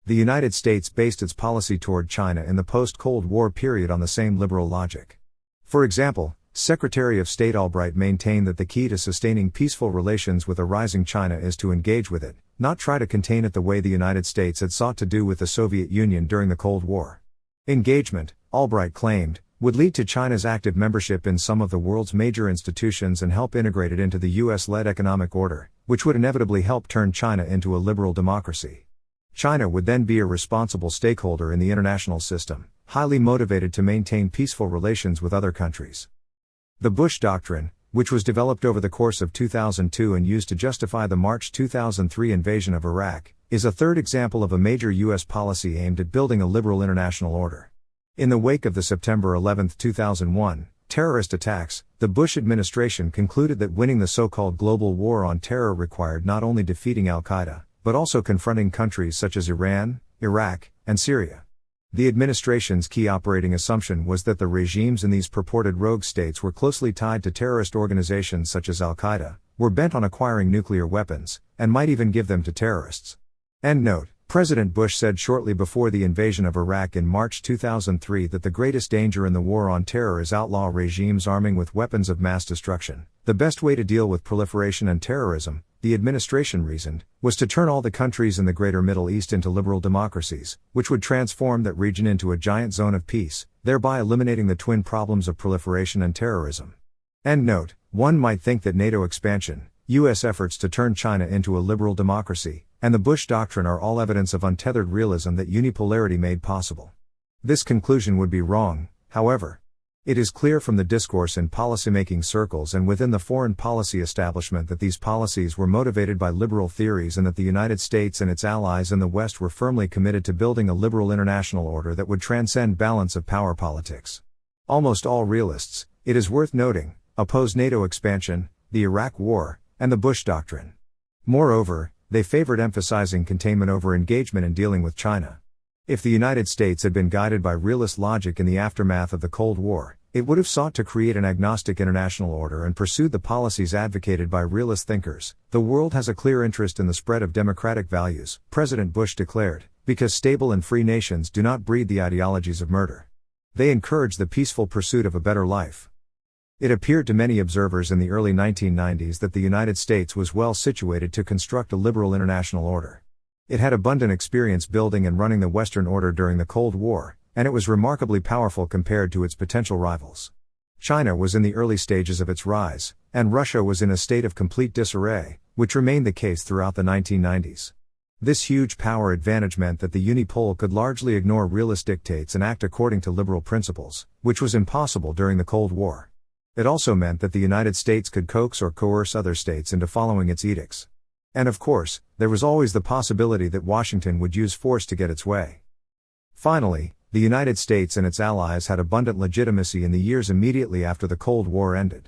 The United States based its policy toward China in the post-Cold War period on the same liberal logic. For example, Secretary of State Albright maintained that the key to sustaining peaceful relations with a rising China is to engage with it, not try to contain it the way the United States had sought to do with the Soviet Union during the Cold War. Engagement, Albright claimed, would lead to China's active membership in some of the world's major institutions and help integrate it into the US-led economic order, which would inevitably help turn China into a liberal democracy. China would then be a responsible stakeholder in the international system, highly motivated to maintain peaceful relations with other countries. The Bush Doctrine, which was developed over the course of 2002 and used to justify the March 2003 invasion of Iraq, is a third example of a major U.S. policy aimed at building a liberal international order. In the wake of the September 11, 2001, terrorist attacks, the Bush administration concluded that winning the so-called global war on terror required not only defeating al-Qaeda, but also confronting countries such as Iran, Iraq, and Syria. The administration's key operating assumption was that the regimes in these purported rogue states were closely tied to terrorist organizations such as al-Qaeda, were bent on acquiring nuclear weapons, and might even give them to terrorists. Endnote. President Bush said shortly before the invasion of Iraq in March 2003 that the greatest danger in the war on terror is outlaw regimes arming with weapons of mass destruction. The best way to deal with proliferation and terrorism, the administration reasoned, was to turn all the countries in the greater Middle East into liberal democracies, which would transform that region into a giant zone of peace, thereby eliminating the twin problems of proliferation and terrorism. Endnote. One might think that NATO expansion, U.S. efforts to turn China into a liberal democracy, and the Bush Doctrine are all evidence of untethered realism that unipolarity made possible. This conclusion would be wrong, however. It is clear from the discourse in policymaking circles and within the foreign policy establishment that these policies were motivated by liberal theories and that the United States and its allies in the West were firmly committed to building a liberal international order that would transcend balance of power politics. Almost all realists, it is worth noting, oppose NATO expansion, the Iraq War, and the Bush Doctrine. Moreover, they favored emphasizing containment over engagement in dealing with China. If the United States had been guided by realist logic in the aftermath of the Cold War, it would have sought to create an agnostic international order and pursued the policies advocated by realist thinkers. The world has a clear interest in the spread of democratic values, President Bush declared, because stable and free nations do not breed the ideologies of murder. They encourage the peaceful pursuit of a better life. It appeared to many observers in the early 1990s that the United States was well situated to construct a liberal international order. It had abundant experience building and running the Western order during the Cold War, and it was remarkably powerful compared to its potential rivals. China was in the early stages of its rise, and Russia was in a state of complete disarray, which remained the case throughout the 1990s. This huge power advantage meant that the unipole could largely ignore realist dictates and act according to liberal principles, which was impossible during the Cold War. It also meant that the United States could coax or coerce other states into following its edicts. And of course, there was always the possibility that Washington would use force to get its way. Finally, the United States and its allies had abundant legitimacy in the years immediately after the Cold War ended.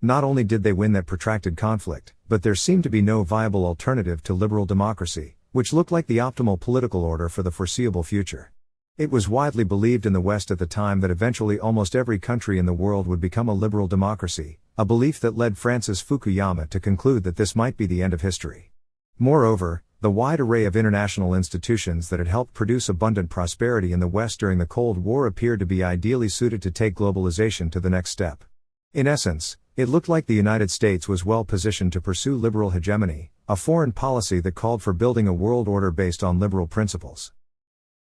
Not only did they win that protracted conflict, but there seemed to be no viable alternative to liberal democracy, which looked like the optimal political order for the foreseeable future. It was widely believed in the West at the time that eventually almost every country in the world would become a liberal democracy, a belief that led Francis Fukuyama to conclude that this might be the end of history. Moreover, the wide array of international institutions that had helped produce abundant prosperity in the West during the Cold War appeared to be ideally suited to take globalization to the next step. In essence, it looked like the United States was well positioned to pursue liberal hegemony, a foreign policy that called for building a world order based on liberal principles.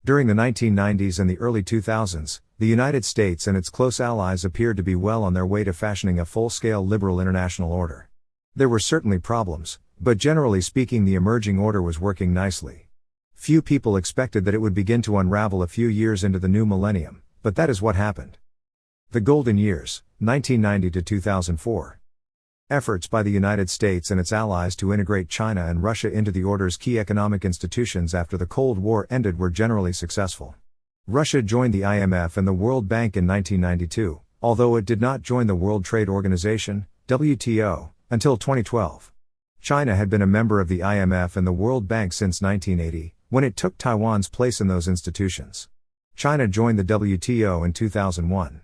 During the 1990s and the early 2000s, the United States and its close allies appeared to be well on their way to fashioning a full-scale liberal international order. There were certainly problems, but generally speaking the emerging order was working nicely. Few people expected that it would begin to unravel a few years into the new millennium, but that is what happened. The Golden Years, 1990 to 2004. Efforts by the United States and its allies to integrate China and Russia into the order's key economic institutions after the Cold War ended were generally successful. Russia joined the IMF and the World Bank in 1992, although it did not join the World Trade Organization, WTO, until 2012. China had been a member of the IMF and the World Bank since 1980, when it took Taiwan's place in those institutions. China joined the WTO in 2001.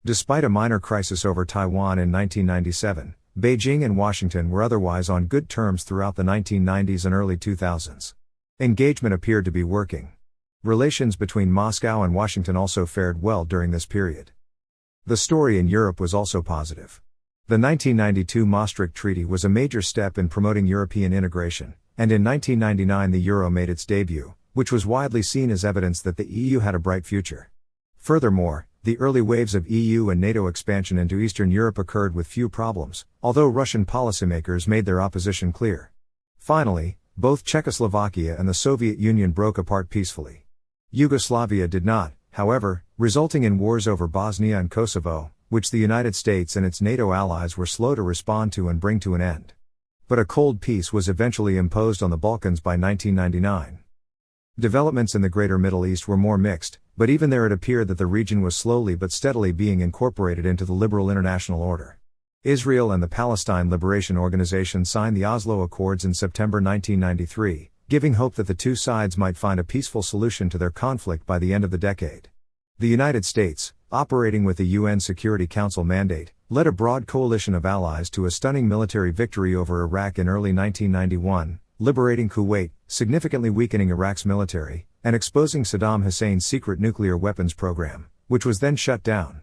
Despite a minor crisis over Taiwan in 1997, Beijing and Washington were otherwise on good terms throughout the 1990s and early 2000s. Engagement appeared to be working. Relations between Moscow and Washington also fared well during this period. The story in Europe was also positive. The 1992 Maastricht Treaty was a major step in promoting European integration, and in 1999 the euro made its debut, which was widely seen as evidence that the EU had a bright future. Furthermore, the early waves of EU and NATO expansion into Eastern Europe occurred with few problems, although Russian policymakers made their opposition clear. Finally, both Czechoslovakia and the Soviet Union broke apart peacefully. Yugoslavia did not, however, resulting in wars over Bosnia and Kosovo, which the United States and its NATO allies were slow to respond to and bring to an end. But a cold peace was eventually imposed on the Balkans by 1999. Developments in the Greater Middle East were more mixed, but even there it appeared that the region was slowly but steadily being incorporated into the liberal international order. Israel and the Palestine Liberation Organization signed the Oslo Accords in September 1993, giving hope that the two sides might find a peaceful solution to their conflict by the end of the decade. The United States, operating with the UN Security Council mandate, led a broad coalition of allies to a stunning military victory over Iraq in early 1991, liberating Kuwait, significantly weakening Iraq's military, and exposing Saddam Hussein's secret nuclear weapons program, which was then shut down.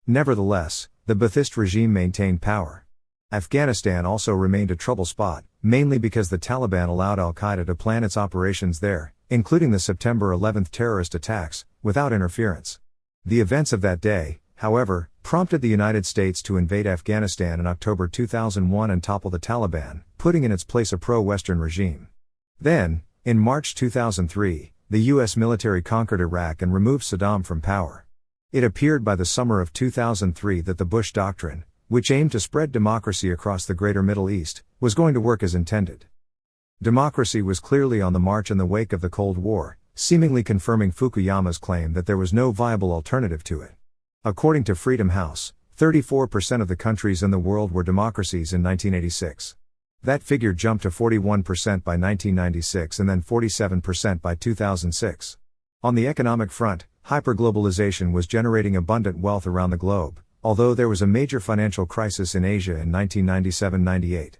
Nevertheless, the Ba'athist regime maintained power. Afghanistan also remained a trouble spot, mainly because the Taliban allowed al-Qaeda to plan its operations there, including the September 11 terrorist attacks, without interference. The events of that day, however, prompted the United States to invade Afghanistan in October 2001 and topple the Taliban, putting in its place a pro-Western regime. Then, in March 2003, the U.S. military conquered Iraq and removed Saddam from power. It appeared by the summer of 2003 that the Bush Doctrine, which aimed to spread democracy across the Greater Middle East, was going to work as intended. Democracy was clearly on the march in the wake of the Cold War, seemingly confirming Fukuyama's claim that there was no viable alternative to it. According to Freedom House, 34% of the countries in the world were democracies in 1986. That figure jumped to 41% by 1996 and then 47% by 2006. On the economic front, hyperglobalization was generating abundant wealth around the globe, although there was a major financial crisis in Asia in 1997-98.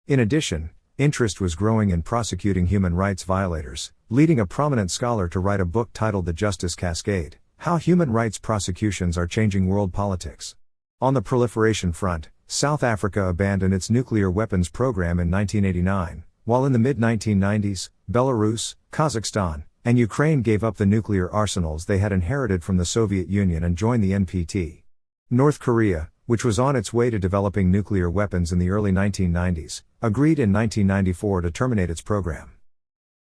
In addition, interest was growing in prosecuting human rights violators, leading a prominent scholar to write a book titled The Justice Cascade: How Human Rights Prosecutions Are Changing World Politics. On the proliferation front, South Africa abandoned its nuclear weapons program in 1989, while in the mid-1990s, Belarus, Kazakhstan, and Ukraine gave up the nuclear arsenals they had inherited from the Soviet Union and joined the NPT. North Korea, which was on its way to developing nuclear weapons in the early 1990s, agreed in 1994 to terminate its program.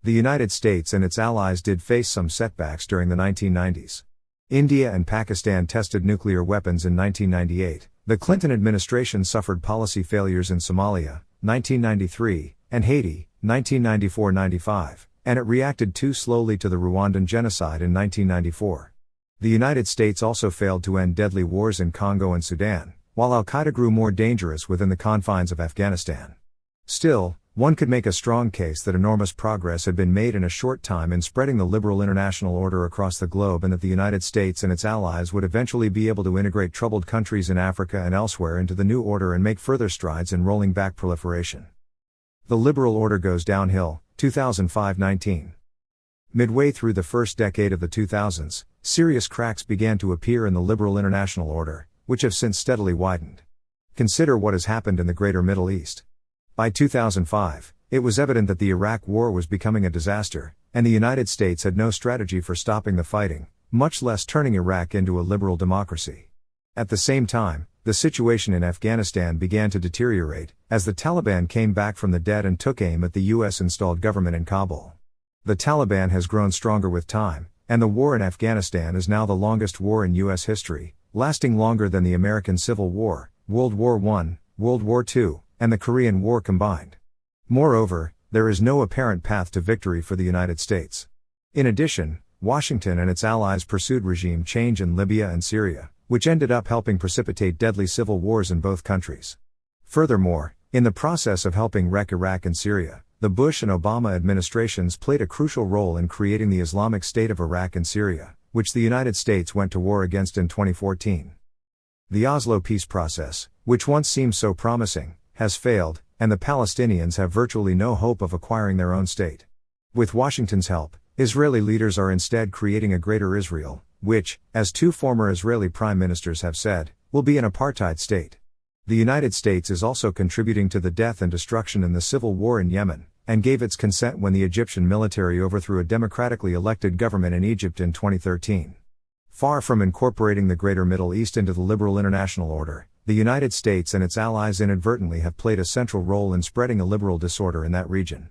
The United States and its allies did face some setbacks during the 1990s. India and Pakistan tested nuclear weapons in 1998, the Clinton administration suffered policy failures in Somalia, 1993, and Haiti, 1994-95, and it reacted too slowly to the Rwandan genocide in 1994. The United States also failed to end deadly wars in Congo and Sudan, while al-Qaeda grew more dangerous within the confines of Afghanistan. Still, one could make a strong case that enormous progress had been made in a short time in spreading the liberal international order across the globe and that the United States and its allies would eventually be able to integrate troubled countries in Africa and elsewhere into the new order and make further strides in rolling back proliferation. The liberal order goes downhill, 2005-19. Midway through the first decade of the 2000s, serious cracks began to appear in the liberal international order, which have since steadily widened. Consider what has happened in the Greater Middle East. By 2005, it was evident that the Iraq War was becoming a disaster, and the United States had no strategy for stopping the fighting, much less turning Iraq into a liberal democracy. At the same time, the situation in Afghanistan began to deteriorate, as the Taliban came back from the dead and took aim at the US-installed government in Kabul. The Taliban has grown stronger with time, and the war in Afghanistan is now the longest war in US history, lasting longer than the American Civil War, World War I, World War II, and the Korean War combined. Moreover, there is no apparent path to victory for the United States. In addition, Washington and its allies pursued regime change in Libya and Syria, which ended up helping precipitate deadly civil wars in both countries. Furthermore, in the process of helping wreck Iraq and Syria, the Bush and Obama administrations played a crucial role in creating the Islamic State of Iraq and Syria, which the United States went to war against in 2014. The Oslo peace process, which once seemed so promising, has failed, and the Palestinians have virtually no hope of acquiring their own state. With Washington's help, Israeli leaders are instead creating a greater Israel, which, as two former Israeli prime ministers have said, will be an apartheid state. The United States is also contributing to the death and destruction in the civil war in Yemen, and gave its consent when the Egyptian military overthrew a democratically elected government in Egypt in 2013. Far from incorporating the Greater Middle East into the liberal international order, the United States and its allies inadvertently have played a central role in spreading a liberal disorder in that region.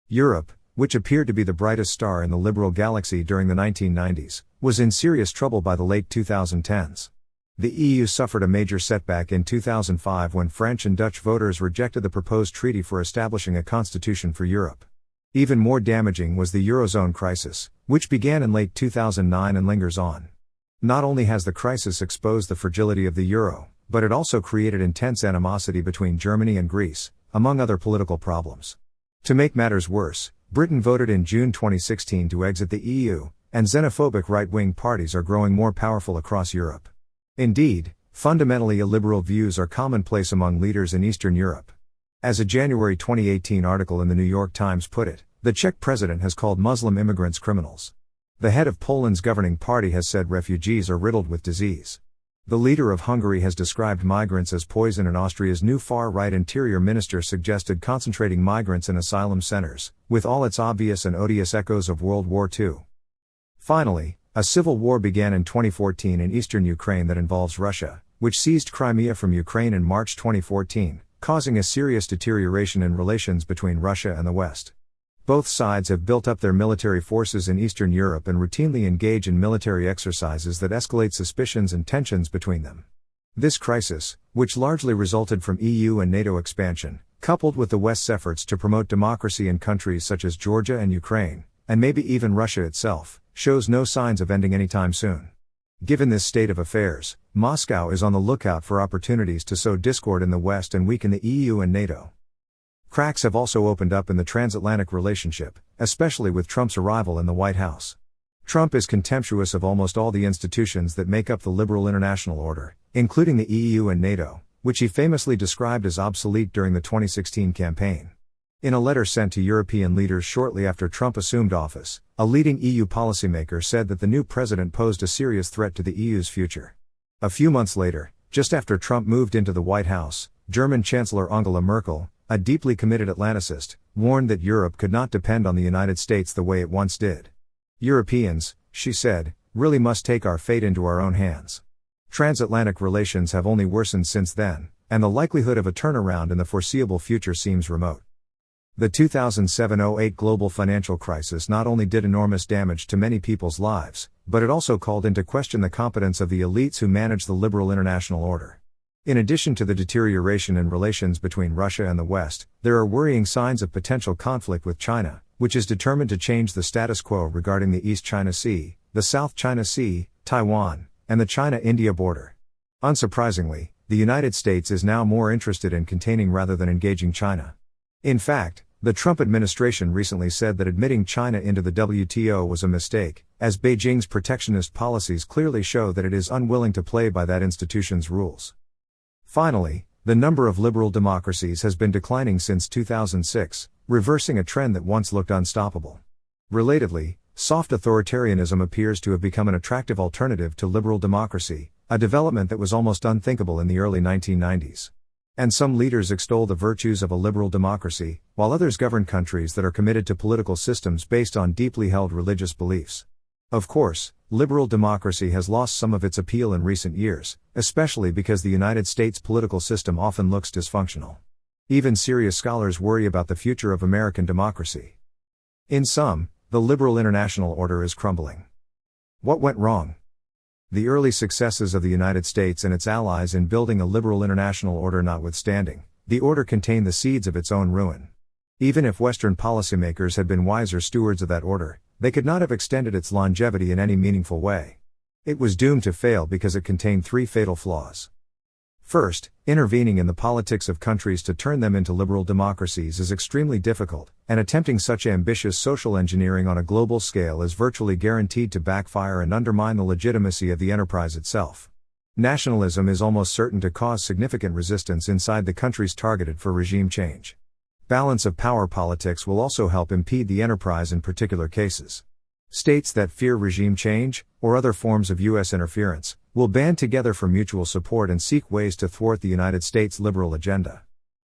Europe, which appeared to be the brightest star in the liberal galaxy during the 1990s, was in serious trouble by the late 2010s. The EU suffered a major setback in 2005 when French and Dutch voters rejected the proposed treaty for establishing a constitution for Europe. Even more damaging was the Eurozone crisis, which began in late 2009 and lingers on. Not only has the crisis exposed the fragility of the euro, but it also created intense animosity between Germany and Greece, among other political problems. To make matters worse, Britain voted in June 2016 to exit the EU, and xenophobic right-wing parties are growing more powerful across Europe. Indeed, fundamentally illiberal views are commonplace among leaders in Eastern Europe. As a January 2018 article in the New York Times put it, the Czech president has called Muslim immigrants criminals. The head of Poland's governing party has said refugees are riddled with disease. The leader of Hungary has described migrants as poison, and Austria's new far-right interior minister suggested concentrating migrants in asylum centers, with all its obvious and odious echoes of World War II. Finally, a civil war began in 2014 in eastern Ukraine that involves Russia, which seized Crimea from Ukraine in March 2014, causing a serious deterioration in relations between Russia and the West. Both sides have built up their military forces in Eastern Europe and routinely engage in military exercises that escalate suspicions and tensions between them. This crisis, which largely resulted from EU and NATO expansion, coupled with the West's efforts to promote democracy in countries such as Georgia and Ukraine, and maybe even Russia itself, shows no signs of ending anytime soon. Given this state of affairs, Moscow is on the lookout for opportunities to sow discord in the West and weaken the EU and NATO. Cracks have also opened up in the transatlantic relationship, especially with Trump's arrival in the White House. Trump is contemptuous of almost all the institutions that make up the liberal international order, including the EU and NATO, which he famously described as obsolete during the 2016 campaign. In a letter sent to European leaders shortly after Trump assumed office, a leading EU policymaker said that the new president posed a serious threat to the EU's future. A few months later, just after Trump moved into the White House, German Chancellor Angela Merkel, a deeply committed Atlanticist, warned that Europe could not depend on the United States the way it once did. Europeans, she said, really must take our fate into our own hands. Transatlantic relations have only worsened since then, and the likelihood of a turnaround in the foreseeable future seems remote. The 2007-08 global financial crisis not only did enormous damage to many people's lives, but it also called into question the competence of the elites who manage the liberal international order. In addition to the deterioration in relations between Russia and the West, there are worrying signs of potential conflict with China, which is determined to change the status quo regarding the East China Sea, the South China Sea, Taiwan, and the China-India border. Unsurprisingly, the United States is now more interested in containing rather than engaging China. In fact, the Trump administration recently said that admitting China into the WTO was a mistake, as Beijing's protectionist policies clearly show that it is unwilling to play by that institution's rules. Finally, the number of liberal democracies has been declining since 2006, reversing a trend that once looked unstoppable. Relatedly, soft authoritarianism appears to have become an attractive alternative to liberal democracy, a development that was almost unthinkable in the early 1990s. And some leaders extol the virtues of a liberal democracy, while others govern countries that are committed to political systems based on deeply held religious beliefs. Of course, liberal democracy has lost some of its appeal in recent years, especially because the United States political system often looks dysfunctional. Even serious scholars worry about the future of American democracy. In sum, the liberal international order is crumbling. What went wrong? The early successes of the United States and its allies in building a liberal international order notwithstanding, the order contained the seeds of its own ruin. Even if Western policymakers had been wiser stewards of that order, they could not have extended its longevity in any meaningful way. It was doomed to fail because it contained three fatal flaws. First, intervening in the politics of countries to turn them into liberal democracies is extremely difficult, and attempting such ambitious social engineering on a global scale is virtually guaranteed to backfire and undermine the legitimacy of the enterprise itself. Nationalism is almost certain to cause significant resistance inside the countries targeted for regime change. Balance of power politics will also help impede the enterprise in particular cases. States that fear regime change, or other forms of U.S. interference, will band together for mutual support and seek ways to thwart the United States' liberal agenda.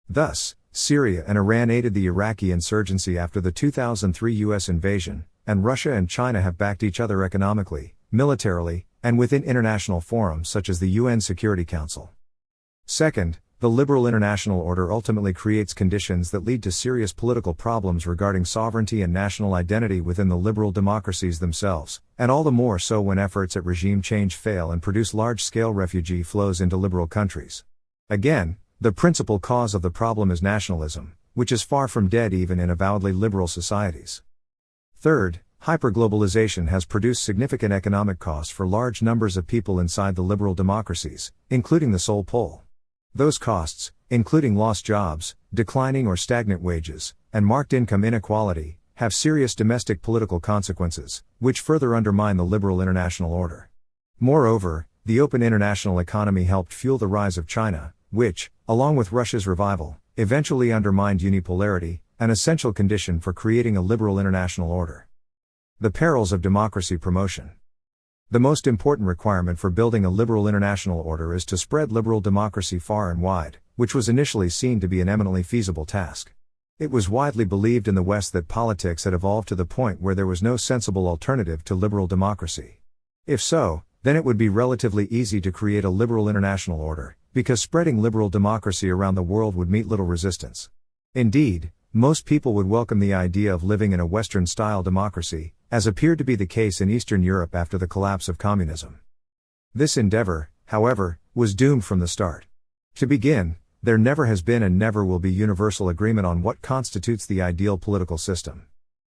Thus, Syria and Iran aided the Iraqi insurgency after the 2003 U.S. invasion, and Russia and China have backed each other economically, militarily, and within international forums such as the UN Security Council. Second, the liberal international order ultimately creates conditions that lead to serious political problems regarding sovereignty and national identity within the liberal democracies themselves, and all the more so when efforts at regime change fail and produce large-scale refugee flows into liberal countries. Again, the principal cause of the problem is nationalism, which is far from dead even in avowedly liberal societies. Third, hyperglobalization has produced significant economic costs for large numbers of people inside the liberal democracies, including the sole pole. Those costs, including lost jobs, declining or stagnant wages, and marked income inequality, have serious domestic political consequences, which further undermine the liberal international order. Moreover, the open international economy helped fuel the rise of China, which, along with Russia's revival, eventually undermined unipolarity, an essential condition for creating a liberal international order. The perils of democracy promotion. The most important requirement for building a liberal international order is to spread liberal democracy far and wide, which was initially seen to be an eminently feasible task. It was widely believed in the West that politics had evolved to the point where there was no sensible alternative to liberal democracy. If so, then it would be relatively easy to create a liberal international order, because spreading liberal democracy around the world would meet little resistance. Indeed, most people would welcome the idea of living in a Western-style democracy, as appeared to be the case in Eastern Europe after the collapse of communism. This endeavor, however, was doomed from the start. To begin, there never has been and never will be universal agreement on what constitutes the ideal political system.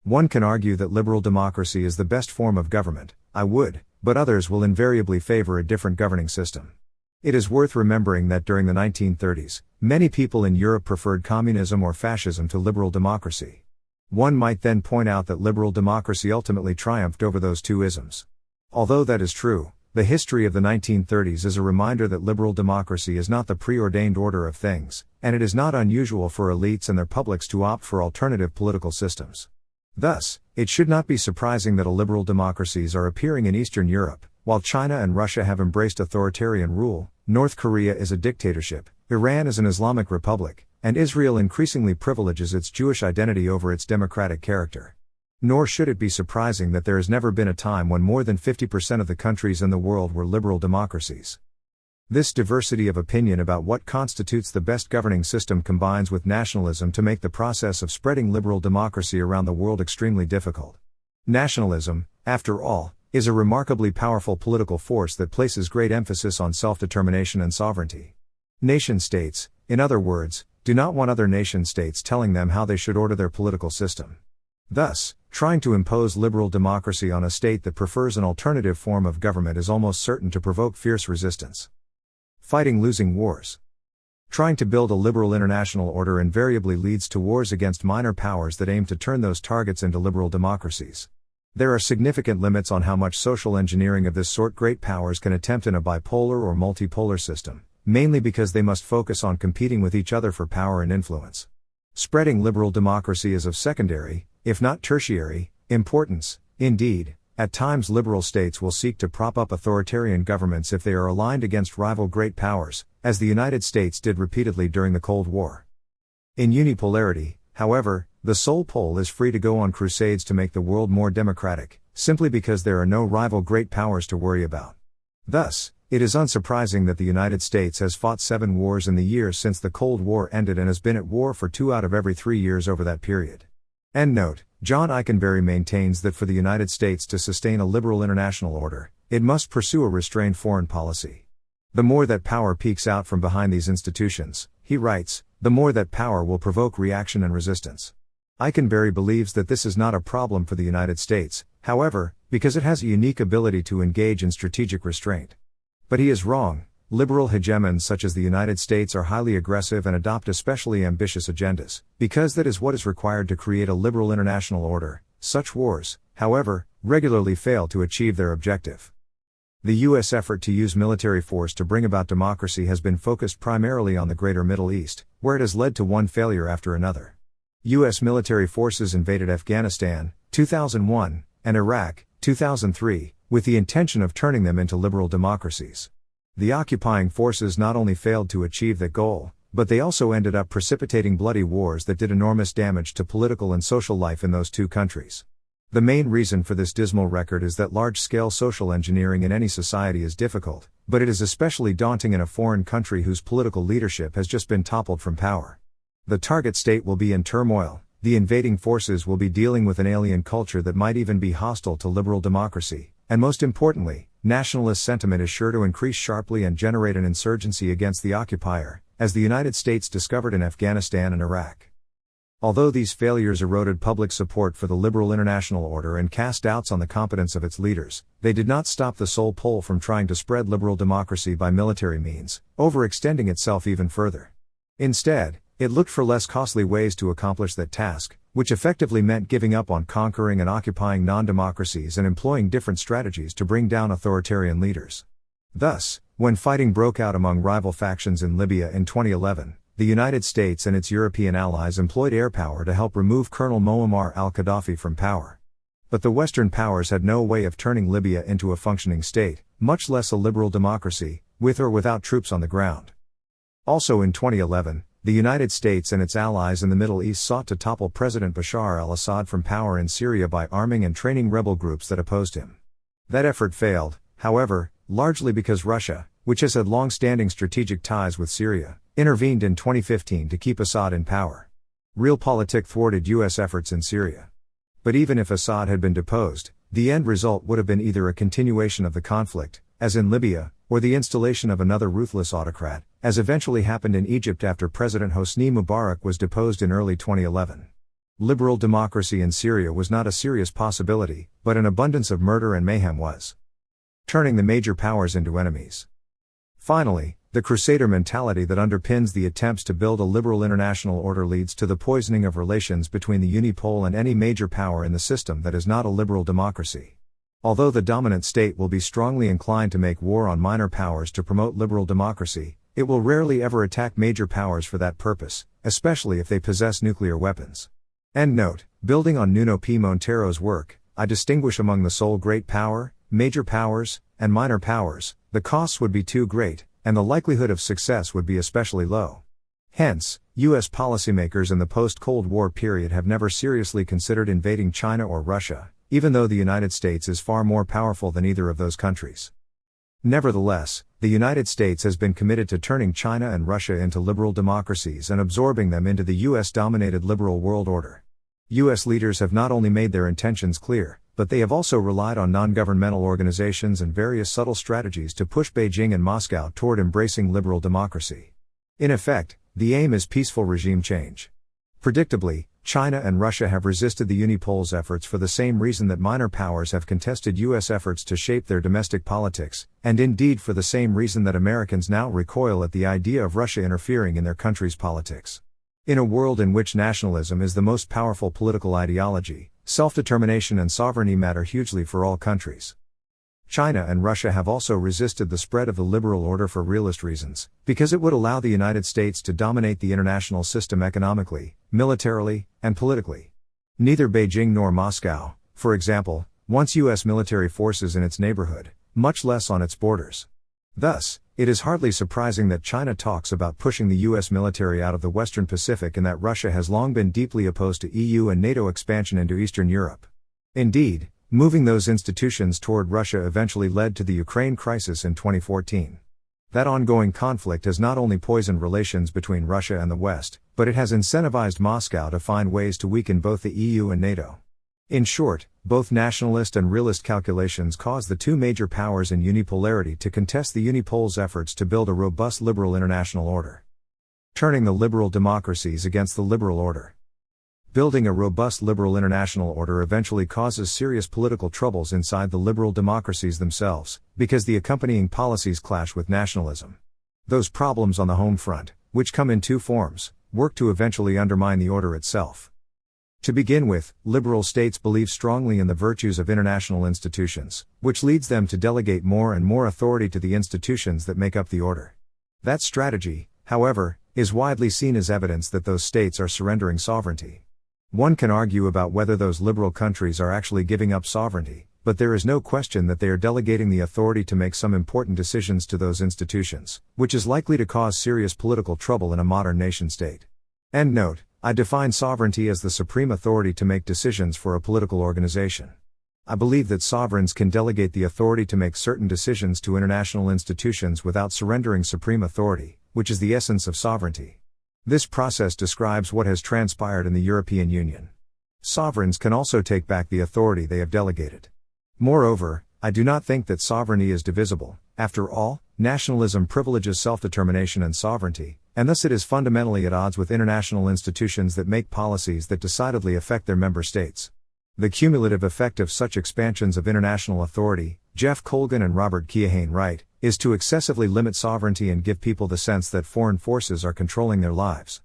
One can argue that liberal democracy is the best form of government, but others will invariably favor a different governing system. It is worth remembering that during the 1930s, many people in Europe preferred communism or fascism to liberal democracy. One might then point out that liberal democracy ultimately triumphed over those two isms. Although that is true, the history of the 1930s is a reminder that liberal democracy is not the preordained order of things, and it is not unusual for elites and their publics to opt for alternative political systems. Thus, it should not be surprising that liberal democracies are appearing in Eastern Europe. While China and Russia have embraced authoritarian rule, North Korea is a dictatorship, Iran is an Islamic republic, and Israel increasingly privileges its Jewish identity over its democratic character. Nor should it be surprising that there has never been a time when more than 50% of the countries in the world were liberal democracies. This diversity of opinion about what constitutes the best governing system combines with nationalism to make the process of spreading liberal democracy around the world extremely difficult. Nationalism, after all, is a remarkably powerful political force that places great emphasis on self-determination and sovereignty. Nation-states, in other words, do not want other nation-states telling them how they should order their political system. Thus, trying to impose liberal democracy on a state that prefers an alternative form of government is almost certain to provoke fierce resistance. Fighting losing wars. Trying to build a liberal international order invariably leads to wars against minor powers that aim to turn those targets into liberal democracies. There are significant limits on how much social engineering of this sort great powers can attempt in a bipolar or multipolar system, mainly because they must focus on competing with each other for power and influence. Spreading liberal democracy is of secondary, if not tertiary, importance. Indeed, at times liberal states will seek to prop up authoritarian governments if they are aligned against rival great powers, as the United States did repeatedly during the Cold War. In unipolarity, however, the sole pole is free to go on crusades to make the world more democratic, simply because there are no rival great powers to worry about. Thus, it is unsurprising that the United States has fought 7 wars in the years since the Cold War ended and has been at war for 2 out of every 3 years over that period. Endnote: John Eikenberry maintains that for the United States to sustain a liberal international order, it must pursue a restrained foreign policy. The more that power peeks out from behind these institutions, he writes, the more that power will provoke reaction and resistance. Eikenberry believes that this is not a problem for the United States, however, because it has a unique ability to engage in strategic restraint. But he is wrong. Liberal hegemons such as the United States are highly aggressive and adopt especially ambitious agendas, because that is what is required to create a liberal international order. Such wars, however, regularly fail to achieve their objective. The U.S. effort to use military force to bring about democracy has been focused primarily on the Greater Middle East, where it has led to one failure after another. U.S. military forces invaded Afghanistan, 2001, and Iraq, 2003, with the intention of turning them into liberal democracies. The occupying forces not only failed to achieve that goal, but they also ended up precipitating bloody wars that did enormous damage to political and social life in those two countries. The main reason for this dismal record is that large-scale social engineering in any society is difficult, but it is especially daunting in a foreign country whose political leadership has just been toppled from power. The target state will be in turmoil, the invading forces will be dealing with an alien culture that might even be hostile to liberal democracy, and most importantly, nationalist sentiment is sure to increase sharply and generate an insurgency against the occupier, as the United States discovered in Afghanistan and Iraq. Although these failures eroded public support for the liberal international order and cast doubts on the competence of its leaders, they did not stop the sole pole from trying to spread liberal democracy by military means, overextending itself even further. Instead, it looked for less costly ways to accomplish that task, which effectively meant giving up on conquering and occupying non-democracies and employing different strategies to bring down authoritarian leaders. Thus, when fighting broke out among rival factions in Libya in 2011, the United States and its European allies employed air power to help remove Colonel Muammar al-Gaddafi from power. But the Western powers had no way of turning Libya into a functioning state, much less a liberal democracy, with or without troops on the ground. Also in 2011, the United States and its allies in the Middle East sought to topple President Bashar al-Assad from power in Syria by arming and training rebel groups that opposed him. That effort failed, however, largely because Russia, which has had long-standing strategic ties with Syria, intervened in 2015 to keep Assad in power. Realpolitik thwarted U.S. efforts in Syria. But even if Assad had been deposed, the end result would have been either a continuation of the conflict, as in Libya, or the installation of another ruthless autocrat, as eventually happened in Egypt after President Hosni Mubarak was deposed in early 2011. Liberal democracy in Syria was not a serious possibility, but an abundance of murder and mayhem was. Turning the major powers into enemies. Finally, the crusader mentality that underpins the attempts to build a liberal international order leads to the poisoning of relations between the unipole and any major power in the system that is not a liberal democracy. Although the dominant state will be strongly inclined to make war on minor powers to promote liberal democracy, it will rarely ever attack major powers for that purpose, especially if they possess nuclear weapons. End note. Building on Nuno P. Montero's work, I distinguish among the sole great power, major powers, and minor powers. The costs would be too great, and the likelihood of success would be especially low. Hence, U.S. policymakers in the post-Cold War period have never seriously considered invading China or Russia, even though the United States is far more powerful than either of those countries. Nevertheless, the United States has been committed to turning China and Russia into liberal democracies and absorbing them into the U.S.-dominated liberal world order. U.S. leaders have not only made their intentions clear, but they have also relied on non-governmental organizations and various subtle strategies to push Beijing and Moscow toward embracing liberal democracy. In effect, the aim is peaceful regime change. Predictably, China and Russia have resisted the unipole's efforts for the same reason that minor powers have contested U.S. efforts to shape their domestic politics, and indeed for the same reason that Americans now recoil at the idea of Russia interfering in their country's politics. In a world in which nationalism is the most powerful political ideology, self-determination and sovereignty matter hugely for all countries. China and Russia have also resisted the spread of the liberal order for realist reasons, because it would allow the United States to dominate the international system economically, militarily, and politically. Neither Beijing nor Moscow, for example, wants U.S. military forces in its neighborhood, much less on its borders. Thus, it is hardly surprising that China talks about pushing the U.S. military out of the Western Pacific and that Russia has long been deeply opposed to EU and NATO expansion into Eastern Europe. Indeed, moving those institutions toward Russia eventually led to the Ukraine crisis in 2014. That ongoing conflict has not only poisoned relations between Russia and the West, but it has incentivized Moscow to find ways to weaken both the EU and NATO. In short, both nationalist and realist calculations cause the two major powers in unipolarity to contest the unipole's efforts to build a robust liberal international order. Turning the liberal democracies against the liberal order. Building a robust liberal international order eventually causes serious political troubles inside the liberal democracies themselves, because the accompanying policies clash with nationalism. Those problems on the home front, which come in two forms, work to eventually undermine the order itself. To begin with, liberal states believe strongly in the virtues of international institutions, which leads them to delegate more and more authority to the institutions that make up the order. That strategy, however, is widely seen as evidence that those states are surrendering sovereignty. One can argue about whether those liberal countries are actually giving up sovereignty, but there is no question that they are delegating the authority to make some important decisions to those institutions, which is likely to cause serious political trouble in a modern nation-state. End note. I define sovereignty as the supreme authority to make decisions for a political organization. I believe that sovereigns can delegate the authority to make certain decisions to international institutions without surrendering supreme authority, which is the essence of sovereignty. This process describes what has transpired in the European Union. Sovereigns can also take back the authority they have delegated. Moreover, I do not think that sovereignty is divisible. After all, nationalism privileges self-determination and sovereignty, and thus it is fundamentally at odds with international institutions that make policies that decidedly affect their member states. The cumulative effect of such expansions of international authority, Jeff Colgan and Robert Keohane write, is to excessively limit sovereignty and give people the sense that foreign forces are controlling their lives.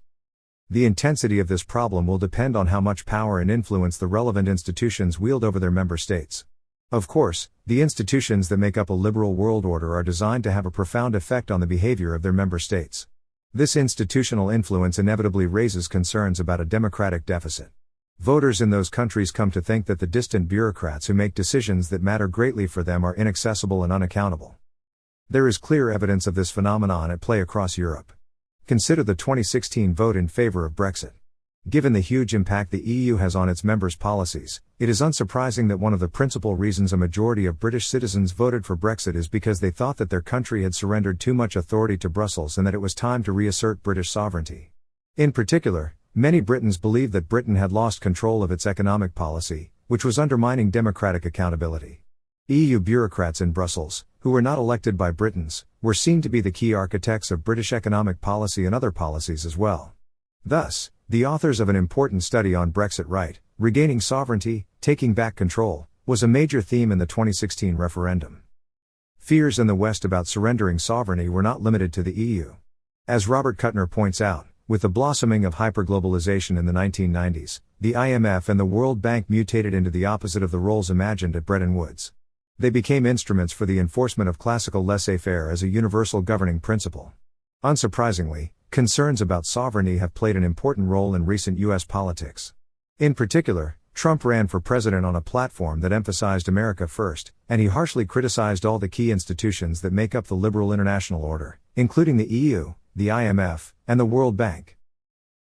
The intensity of this problem will depend on how much power and influence the relevant institutions wield over their member states. Of course, the institutions that make up a liberal world order are designed to have a profound effect on the behavior of their member states. This institutional influence inevitably raises concerns about a democratic deficit. Voters in those countries come to think that the distant bureaucrats who make decisions that matter greatly for them are inaccessible and unaccountable. There is clear evidence of this phenomenon at play across Europe. Consider the 2016 vote in favor of Brexit. Given the huge impact the EU has on its members' policies, it is unsurprising that one of the principal reasons a majority of British citizens voted for Brexit is because they thought that their country had surrendered too much authority to Brussels and that it was time to reassert British sovereignty. In particular, many Britons believed that Britain had lost control of its economic policy, which was undermining democratic accountability. EU bureaucrats in Brussels, who were not elected by Britons, were seen to be the key architects of British economic policy and other policies as well. Thus, the authors of an important study on Brexit write, regaining sovereignty, taking back control, was a major theme in the 2016 referendum. Fears in the West about surrendering sovereignty were not limited to the EU. As Robert Kuttner points out, with the blossoming of hyperglobalization in the 1990s, the IMF and the World Bank mutated into the opposite of the roles imagined at Bretton Woods. They became instruments for the enforcement of classical laissez-faire as a universal governing principle. Unsurprisingly, concerns about sovereignty have played an important role in recent U.S. politics. In particular, Trump ran for president on a platform that emphasized America first, and he harshly criticized all the key institutions that make up the liberal international order, including the EU, the IMF, and the World Bank.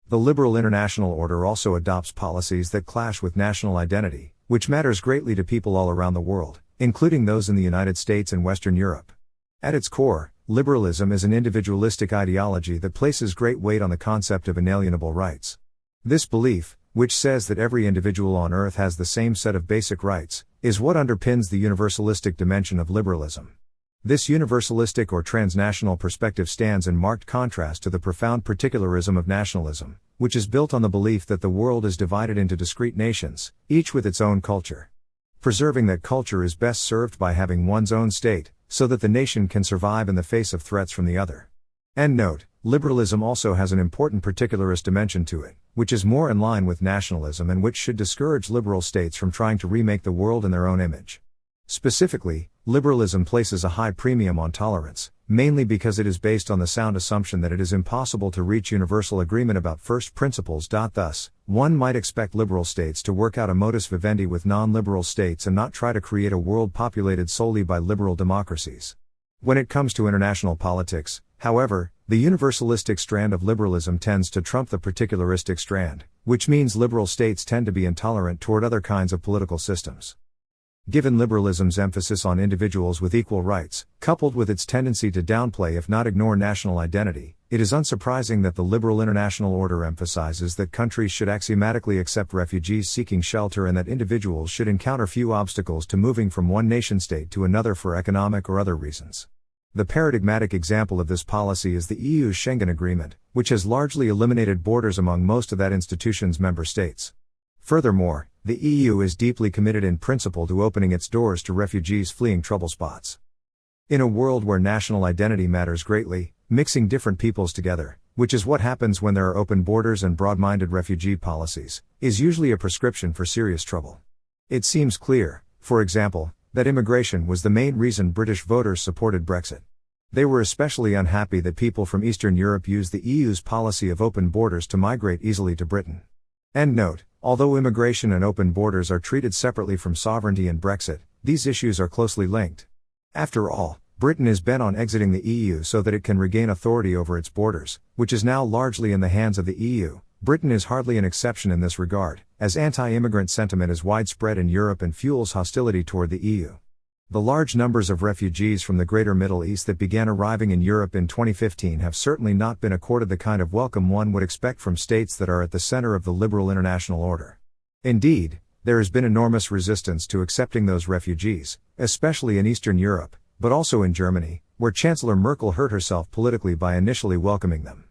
The liberal international order also adopts policies that clash with national identity, which matters greatly to people all around the world, including those in the United States and Western Europe. At its core, liberalism is an individualistic ideology that places great weight on the concept of inalienable rights. This belief, which says that every individual on earth has the same set of basic rights, is what underpins the universalistic dimension of liberalism. This universalistic or transnational perspective stands in marked contrast to the profound particularism of nationalism, which is built on the belief that the world is divided into discrete nations, each with its own culture. Preserving that culture is best served by having one's own state, so that the nation can survive in the face of threats from the other. End note, liberalism also has an important particularist dimension to it, which is more in line with nationalism and which should discourage liberal states from trying to remake the world in their own image. Specifically, liberalism places a high premium on tolerance, mainly because it is based on the sound assumption that it is impossible to reach universal agreement about first principles. Thus, one might expect liberal states to work out a modus vivendi with non-liberal states and not try to create a world populated solely by liberal democracies. When it comes to international politics, however, the universalistic strand of liberalism tends to trump the particularistic strand, which means liberal states tend to be intolerant toward other kinds of political systems. Given liberalism's emphasis on individuals with equal rights, coupled with its tendency to downplay if not ignore national identity, it is unsurprising that the liberal international order emphasizes that countries should axiomatically accept refugees seeking shelter and that individuals should encounter few obstacles to moving from one nation-state to another for economic or other reasons. The paradigmatic example of this policy is the EU's Schengen Agreement, which has largely eliminated borders among most of that institution's member states. Furthermore, the EU is deeply committed in principle to opening its doors to refugees fleeing trouble spots. In a world where national identity matters greatly, mixing different peoples together, which is what happens when there are open borders and broad-minded refugee policies, is usually a prescription for serious trouble. It seems clear, for example, that immigration was the main reason British voters supported Brexit. They were especially unhappy that people from Eastern Europe used the EU's policy of open borders to migrate easily to Britain. End note. Although immigration and open borders are treated separately from sovereignty and Brexit, these issues are closely linked. After all, Britain is bent on exiting the EU so that it can regain authority over its borders, which is now largely in the hands of the EU. Britain is hardly an exception in this regard, as anti-immigrant sentiment is widespread in Europe and fuels hostility toward the EU. The large numbers of refugees from the Greater Middle East that began arriving in Europe in 2015 have certainly not been accorded the kind of welcome one would expect from states that are at the center of the liberal international order. Indeed, there has been enormous resistance to accepting those refugees, especially in Eastern Europe, but also in Germany, where Chancellor Merkel hurt herself politically by initially welcoming them.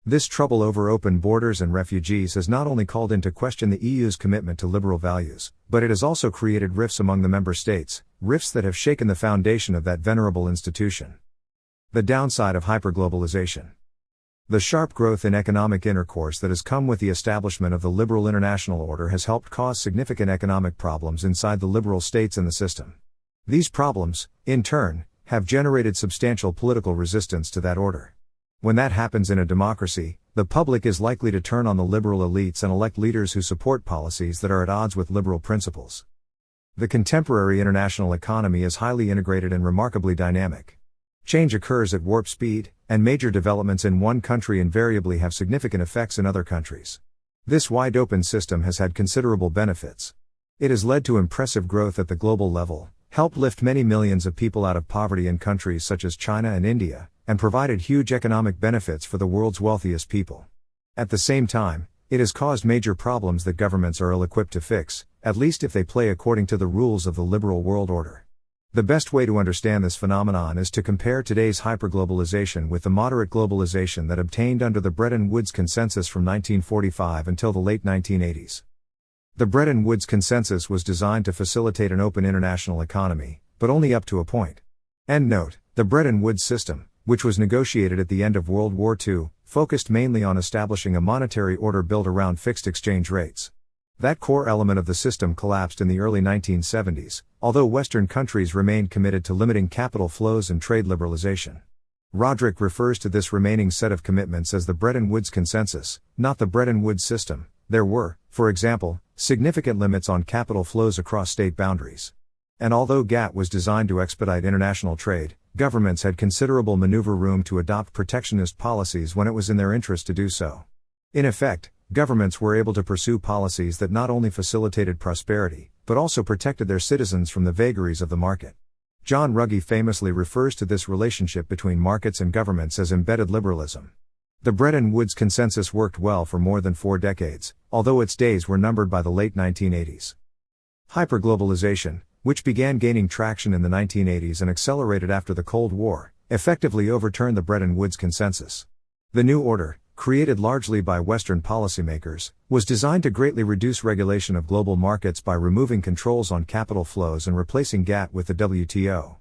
This trouble over open borders and refugees has not only called into question the EU's commitment to liberal values, but it has also created rifts among the member states, rifts that have shaken the foundation of that venerable institution. The downside of hyperglobalization. The sharp growth in economic intercourse that has come with the establishment of the liberal international order has helped cause significant economic problems inside the liberal states in the system. These problems, in turn, have generated substantial political resistance to that order. When that happens in a democracy, the public is likely to turn on the liberal elites and elect leaders who support policies that are at odds with liberal principles. The contemporary international economy is highly integrated and remarkably dynamic. Change occurs at warp speed, and major developments in one country invariably have significant effects in other countries. This wide-open system has had considerable benefits. It has led to impressive growth at the global level, helped lift many millions of people out of poverty in countries such as China and India, and provided huge economic benefits for the world's wealthiest people. At the same time, it has caused major problems that governments are ill-equipped to fix, at least if they play according to the rules of the liberal world order. The best way to understand this phenomenon is to compare today's hyperglobalization with the moderate globalization that obtained under the Bretton Woods Consensus from 1945 until the late 1980s. The Bretton Woods Consensus was designed to facilitate an open international economy, but only up to a point. End note. The Bretton Woods system, which was negotiated at the end of World War II, focused mainly on establishing a monetary order built around fixed exchange rates. That core element of the system collapsed in the early 1970s, although Western countries remained committed to limiting capital flows and trade liberalization. Roderick refers to this remaining set of commitments as the Bretton Woods Consensus, not the Bretton Woods system. There were, for example, significant limits on capital flows across state boundaries. And although GATT was designed to expedite international trade, governments had considerable maneuver room to adopt protectionist policies when it was in their interest to do so. In effect, governments were able to pursue policies that not only facilitated prosperity, but also protected their citizens from the vagaries of the market. John Ruggie famously refers to this relationship between markets and governments as embedded liberalism. The Bretton Woods Consensus worked well for more than 4 decades, although its days were numbered by the late 1980s. Hyperglobalization, which began gaining traction in the 1980s and accelerated after the Cold War, effectively overturned the Bretton Woods Consensus. The new order, created largely by Western policymakers, was designed to greatly reduce regulation of global markets by removing controls on capital flows and replacing GATT with the WTO.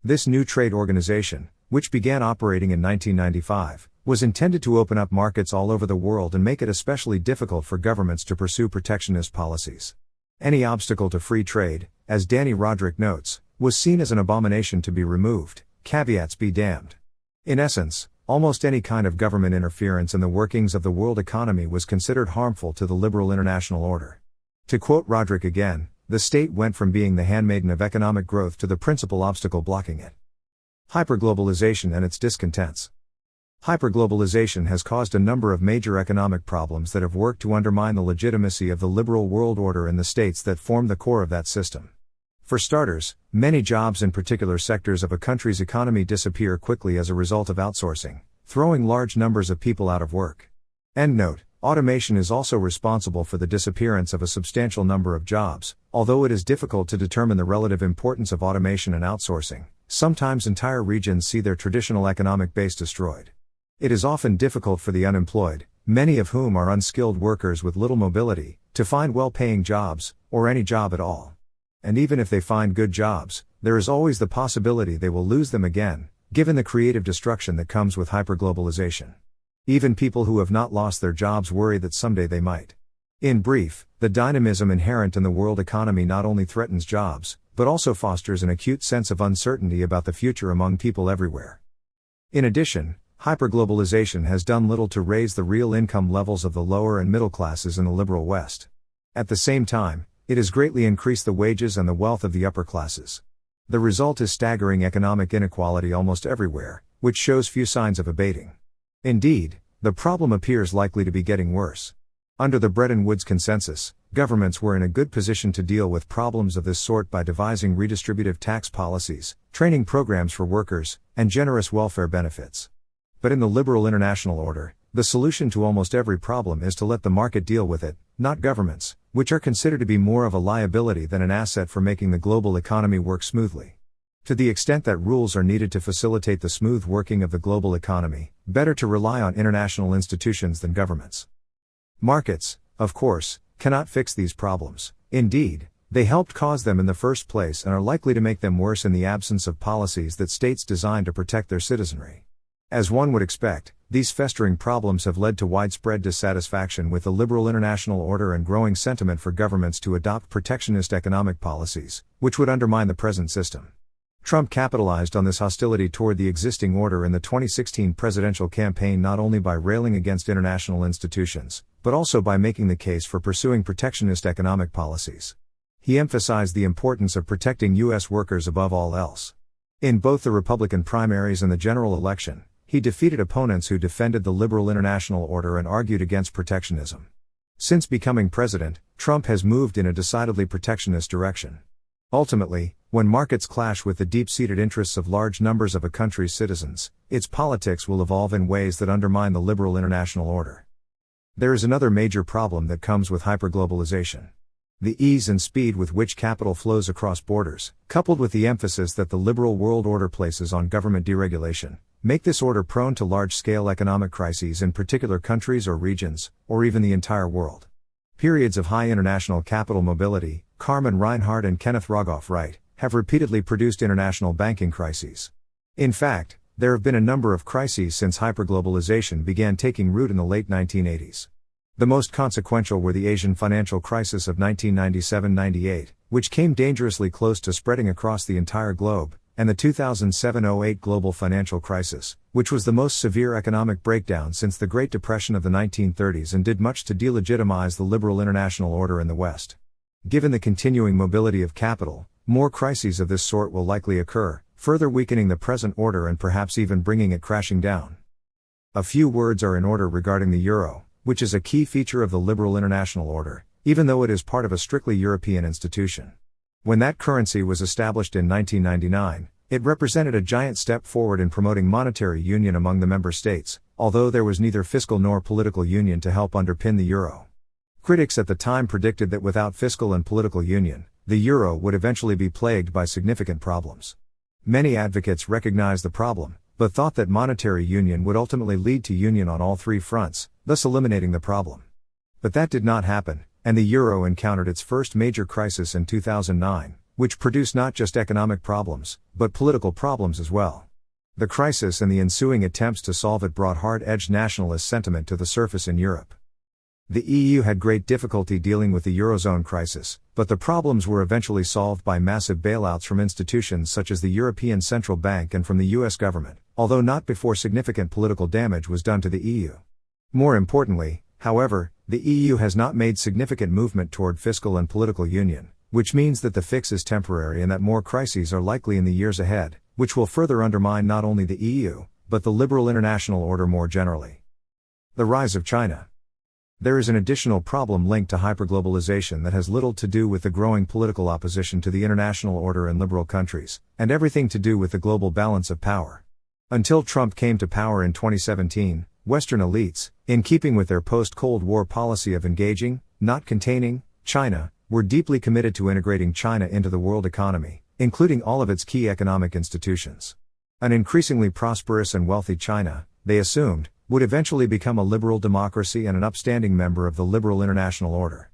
This new trade organization, which began operating in 1995, was intended to open up markets all over the world and make it especially difficult for governments to pursue protectionist policies. Any obstacle to free trade, as Danny Roderick notes, was seen as an abomination to be removed, caveats be damned. In essence, almost any kind of government interference in the workings of the world economy was considered harmful to the liberal international order. To quote Roderick again, the state went from being the handmaiden of economic growth to the principal obstacle blocking it. Hyperglobalization and its discontents. Hyperglobalization has caused a number of major economic problems that have worked to undermine the legitimacy of the liberal world order in the states that form the core of that system. For starters, many jobs in particular sectors of a country's economy disappear quickly as a result of outsourcing, throwing large numbers of people out of work. End note, automation is also responsible for the disappearance of a substantial number of jobs, although it is difficult to determine the relative importance of automation and outsourcing, Sometimes entire regions see their traditional economic base destroyed. It is often difficult for the unemployed, many of whom are unskilled workers with little mobility, to find well-paying jobs, or any job at all. And even if they find good jobs, there is always the possibility they will lose them again, given the creative destruction that comes with hyperglobalization. Even people who have not lost their jobs worry that someday they might. In brief, the dynamism inherent in the world economy not only threatens jobs, but also fosters an acute sense of uncertainty about the future among people everywhere. In addition, hyperglobalization has done little to raise the real income levels of the lower and middle classes in the liberal West. At the same time, it has greatly increased the wages and the wealth of the upper classes. The result is staggering economic inequality almost everywhere, which shows few signs of abating. Indeed, the problem appears likely to be getting worse. Under the Bretton Woods Consensus, governments were in a good position to deal with problems of this sort by devising redistributive tax policies, training programs for workers, and generous welfare benefits. But in the liberal international order, the solution to almost every problem is to let the market deal with it, not governments, which are considered to be more of a liability than an asset for making the global economy work smoothly. To the extent that rules are needed to facilitate the smooth working of the global economy, better to rely on international institutions than governments. Markets, of course, cannot fix these problems. Indeed, they helped cause them in the first place and are likely to make them worse in the absence of policies that states design to protect their citizenry. As one would expect, these festering problems have led to widespread dissatisfaction with the liberal international order and growing sentiment for governments to adopt protectionist economic policies, which would undermine the present system. Trump capitalized on this hostility toward the existing order in the 2016 presidential campaign not only by railing against international institutions, but also by making the case for pursuing protectionist economic policies. He emphasized the importance of protecting U.S. workers above all else. In both the Republican primaries and the general election, he defeated opponents who defended the liberal international order and argued against protectionism. Since becoming president, Trump has moved in a decidedly protectionist direction. Ultimately, when markets clash with the deep-seated interests of large numbers of a country's citizens, its politics will evolve in ways that undermine the liberal international order. There is another major problem that comes with hyperglobalization. The ease and speed with which capital flows across borders, coupled with the emphasis that the liberal world order places on government deregulation, make this order prone to large-scale economic crises in particular countries or regions, or even the entire world. Periods of high international capital mobility, Carmen Reinhart and Kenneth Rogoff Wright, have repeatedly produced international banking crises. In fact, there have been a number of crises since hyperglobalization began taking root in the late 1980s. The most consequential were the Asian financial crisis of 1997-98, which came dangerously close to spreading across the entire globe, and the 2007-08 global financial crisis, which was the most severe economic breakdown since the Great Depression of the 1930s and did much to delegitimize the liberal international order in the West. Given the continuing mobility of capital, more crises of this sort will likely occur, further weakening the present order and perhaps even bringing it crashing down. A few words are in order regarding the euro, which is a key feature of the liberal international order, even though it is part of a strictly European institution. When that currency was established in 1999, it represented a giant step forward in promoting monetary union among the member states, although there was neither fiscal nor political union to help underpin the euro. Critics at the time predicted that without fiscal and political union, the euro would eventually be plagued by significant problems. Many advocates recognized the problem, but thought that monetary union would ultimately lead to union on all three fronts, thus eliminating the problem. But that did not happen, and the euro encountered its first major crisis in 2009, which produced not just economic problems, but political problems as well. The crisis and the ensuing attempts to solve it brought hard-edged nationalist sentiment to the surface in Europe. The EU had great difficulty dealing with the Eurozone crisis, but the problems were eventually solved by massive bailouts from institutions such as the European Central Bank and from the US government, although not before significant political damage was done to the EU. More importantly, however, the EU has not made significant movement toward fiscal and political union, which means that the fix is temporary and that more crises are likely in the years ahead, which will further undermine not only the EU, but the liberal international order more generally. The rise of China. There is an additional problem linked to hyperglobalization that has little to do with the growing political opposition to the international order in liberal countries, and everything to do with the global balance of power. Until Trump came to power in 2017, Western elites, in keeping with their post-Cold War policy of engaging, not containing, China, were deeply committed to integrating China into the world economy, including all of its key economic institutions. An increasingly prosperous and wealthy China, they assumed, would eventually become a liberal democracy and an upstanding member of the liberal international order.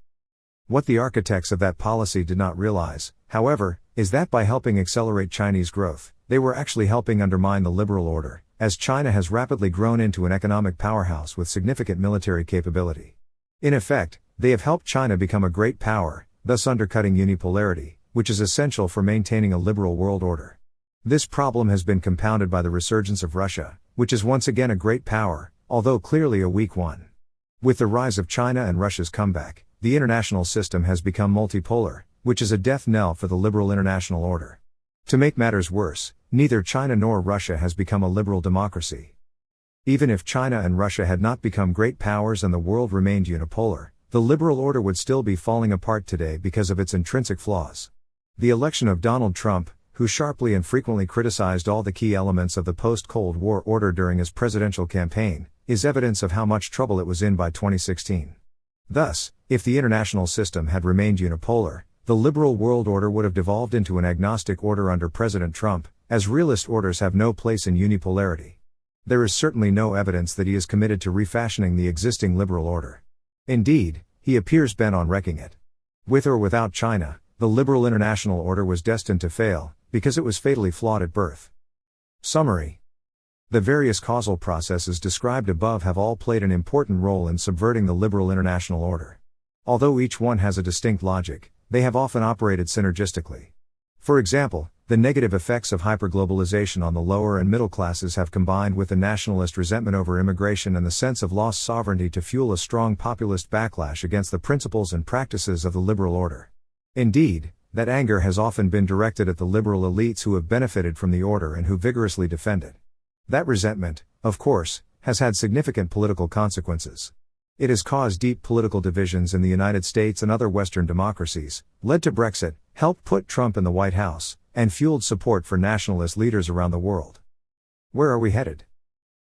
What the architects of that policy did not realize, however, is that by helping accelerate Chinese growth, they were actually helping undermine the liberal order, as China has rapidly grown into an economic powerhouse with significant military capability. In effect, they have helped China become a great power, thus undercutting unipolarity, which is essential for maintaining a liberal world order. This problem has been compounded by the resurgence of Russia, which is once again a great power, although clearly a weak one. With the rise of China and Russia's comeback, the international system has become multipolar, which is a death knell for the liberal international order. To make matters worse, neither China nor Russia has become a liberal democracy. Even if China and Russia had not become great powers and the world remained unipolar, the liberal order would still be falling apart today because of its intrinsic flaws. The election of Donald Trump, who sharply and frequently criticized all the key elements of the post-Cold War order during his presidential campaign, is evidence of how much trouble it was in by 2016. Thus, if the international system had remained unipolar, the liberal world order would have devolved into an agnostic order under President Trump, as realist orders have no place in unipolarity. There is certainly no evidence that he is committed to refashioning the existing liberal order. Indeed, he appears bent on wrecking it. With or without China, the liberal international order was destined to fail, because it was fatally flawed at birth. Summary. The various causal processes described above have all played an important role in subverting the liberal international order. Although each one has a distinct logic, they have often operated synergistically. For example, the negative effects of hyperglobalization on the lower and middle classes have combined with the nationalist resentment over immigration and the sense of lost sovereignty to fuel a strong populist backlash against the principles and practices of the liberal order. Indeed, that anger has often been directed at the liberal elites who have benefited from the order and who vigorously defend it. That resentment, of course, has had significant political consequences. It has caused deep political divisions in the United States and other Western democracies, led to Brexit, helped put Trump in the White House, and fueled support for nationalist leaders around the world. Where are we headed?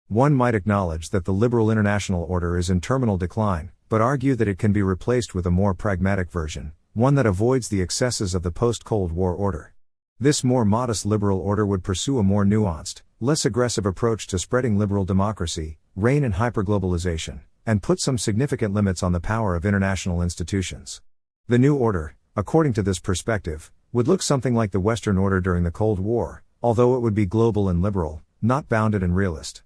One might acknowledge that the liberal international order is in terminal decline, but argue that it can be replaced with a more pragmatic version, one that avoids the excesses of the post-Cold War order. This more modest liberal order would pursue a more nuanced, less aggressive approach to spreading liberal democracy, reign in hyperglobalization, and put some significant limits on the power of international institutions. The new order, according to this perspective, would look something like the Western order during the Cold War, although it would be global and liberal, not bounded and realist.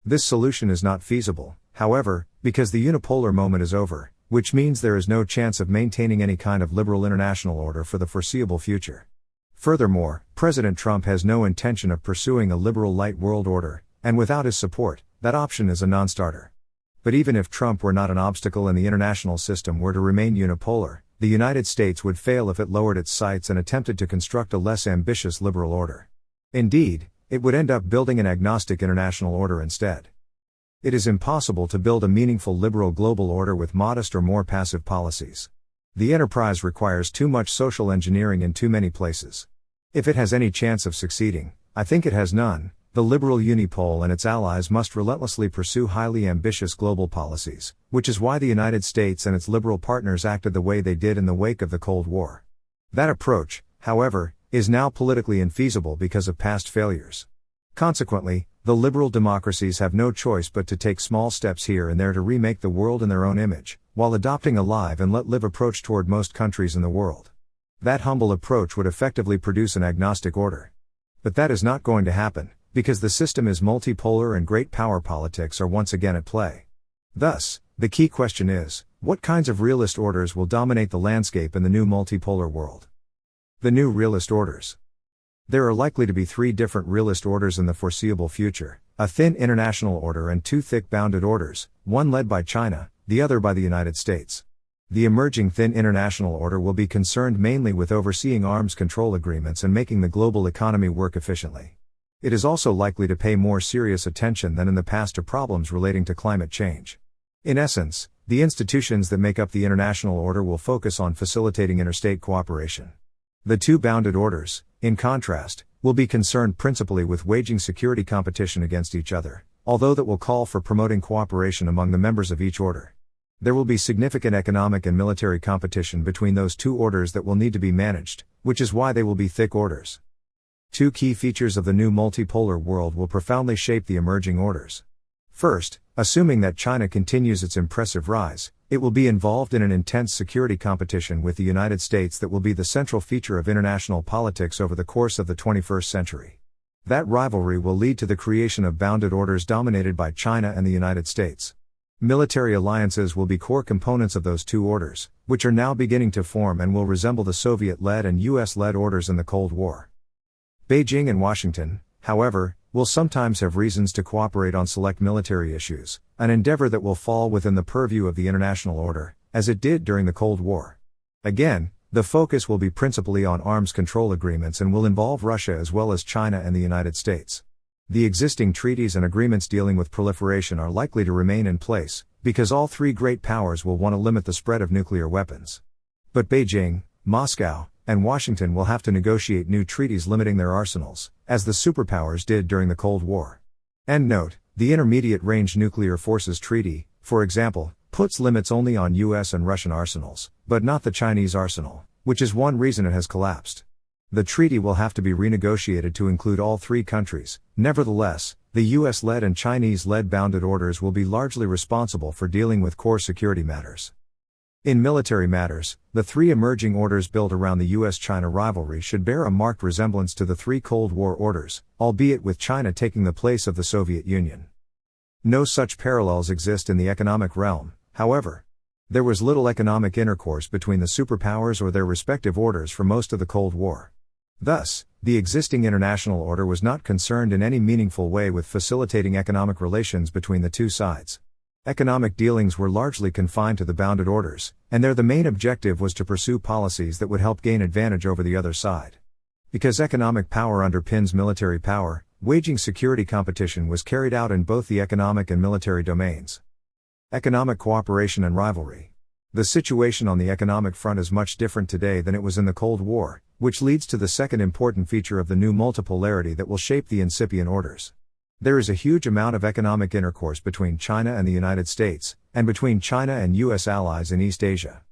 This solution is not feasible, however, because the unipolar moment is over, which means there is no chance of maintaining any kind of liberal international order for the foreseeable future. Furthermore, President Trump has no intention of pursuing a liberal light world order, and without his support, that option is a non-starter. But even if Trump were not an obstacle and the international system were to remain unipolar, the United States would fail if it lowered its sights and attempted to construct a less ambitious liberal order. Indeed, it would end up building an agnostic international order instead. It is impossible to build a meaningful liberal global order with modest or more passive policies. The enterprise requires too much social engineering in too many places. If it has any chance of succeeding, I think it has none. The liberal unipole and its allies must relentlessly pursue highly ambitious global policies, which is why the United States and its liberal partners acted the way they did in the wake of the Cold War. That approach, however, is now politically infeasible because of past failures. Consequently, the liberal democracies have no choice but to take small steps here and there to remake the world in their own image, while adopting a live and let live approach toward most countries in the world. That humble approach would effectively produce an agnostic order. But that is not going to happen, because the system is multipolar and great power politics are once again at play. Thus, the key question is, what kinds of realist orders will dominate the landscape in the new multipolar world? The new realist orders. There are likely to be three different realist orders in the foreseeable future, a thin international order and two thick bounded orders, one led by China, the other by the United States. The emerging thin international order will be concerned mainly with overseeing arms control agreements and making the global economy work efficiently. It is also likely to pay more serious attention than in the past to problems relating to climate change. In essence, the institutions that make up the international order will focus on facilitating interstate cooperation. The two bounded orders, in contrast, will be concerned principally with waging security competition against each other, although that will call for promoting cooperation among the members of each order. There will be significant economic and military competition between those two orders that will need to be managed, which is why they will be thick orders. Two key features of the new multipolar world will profoundly shape the emerging orders. First, assuming that China continues its impressive rise, it will be involved in an intense security competition with the United States that will be the central feature of international politics over the course of the 21st century. That rivalry will lead to the creation of bounded orders dominated by China and the United States. Military alliances will be core components of those two orders, which are now beginning to form and will resemble the Soviet-led and US-led orders in the Cold War. Beijing and Washington, however, will sometimes have reasons to cooperate on select military issues, an endeavor that will fall within the purview of the international order, as it did during the Cold War. Again, the focus will be principally on arms control agreements and will involve Russia as well as China and the United States. The existing treaties and agreements dealing with proliferation are likely to remain in place, because all three great powers will want to limit the spread of nuclear weapons. But Beijing, Moscow, and Washington will have to negotiate new treaties limiting their arsenals, as the superpowers did during the Cold War. End note, the Intermediate Range Nuclear Forces Treaty, for example, puts limits only on US and Russian arsenals, but not the Chinese arsenal, which is one reason it has collapsed. The treaty will have to be renegotiated to include all three countries. Nevertheless, the US-led and Chinese-led bounded orders will be largely responsible for dealing with core security matters. In military matters, the three emerging orders built around the US-China rivalry should bear a marked resemblance to the three Cold War orders, albeit with China taking the place of the Soviet Union. No such parallels exist in the economic realm, however. There was little economic intercourse between the superpowers or their respective orders for most of the Cold War. Thus, the existing international order was not concerned in any meaningful way with facilitating economic relations between the two sides. Economic dealings were largely confined to the bounded orders, and there the main objective was to pursue policies that would help gain advantage over the other side. Because economic power underpins military power, waging security competition was carried out in both the economic and military domains. Economic cooperation and rivalry. The situation on the economic front is much different today than it was in the Cold War, which leads to the second important feature of the new multipolarity that will shape the incipient orders. There is a huge amount of economic intercourse between China and the United States, and between China and US allies in East Asia.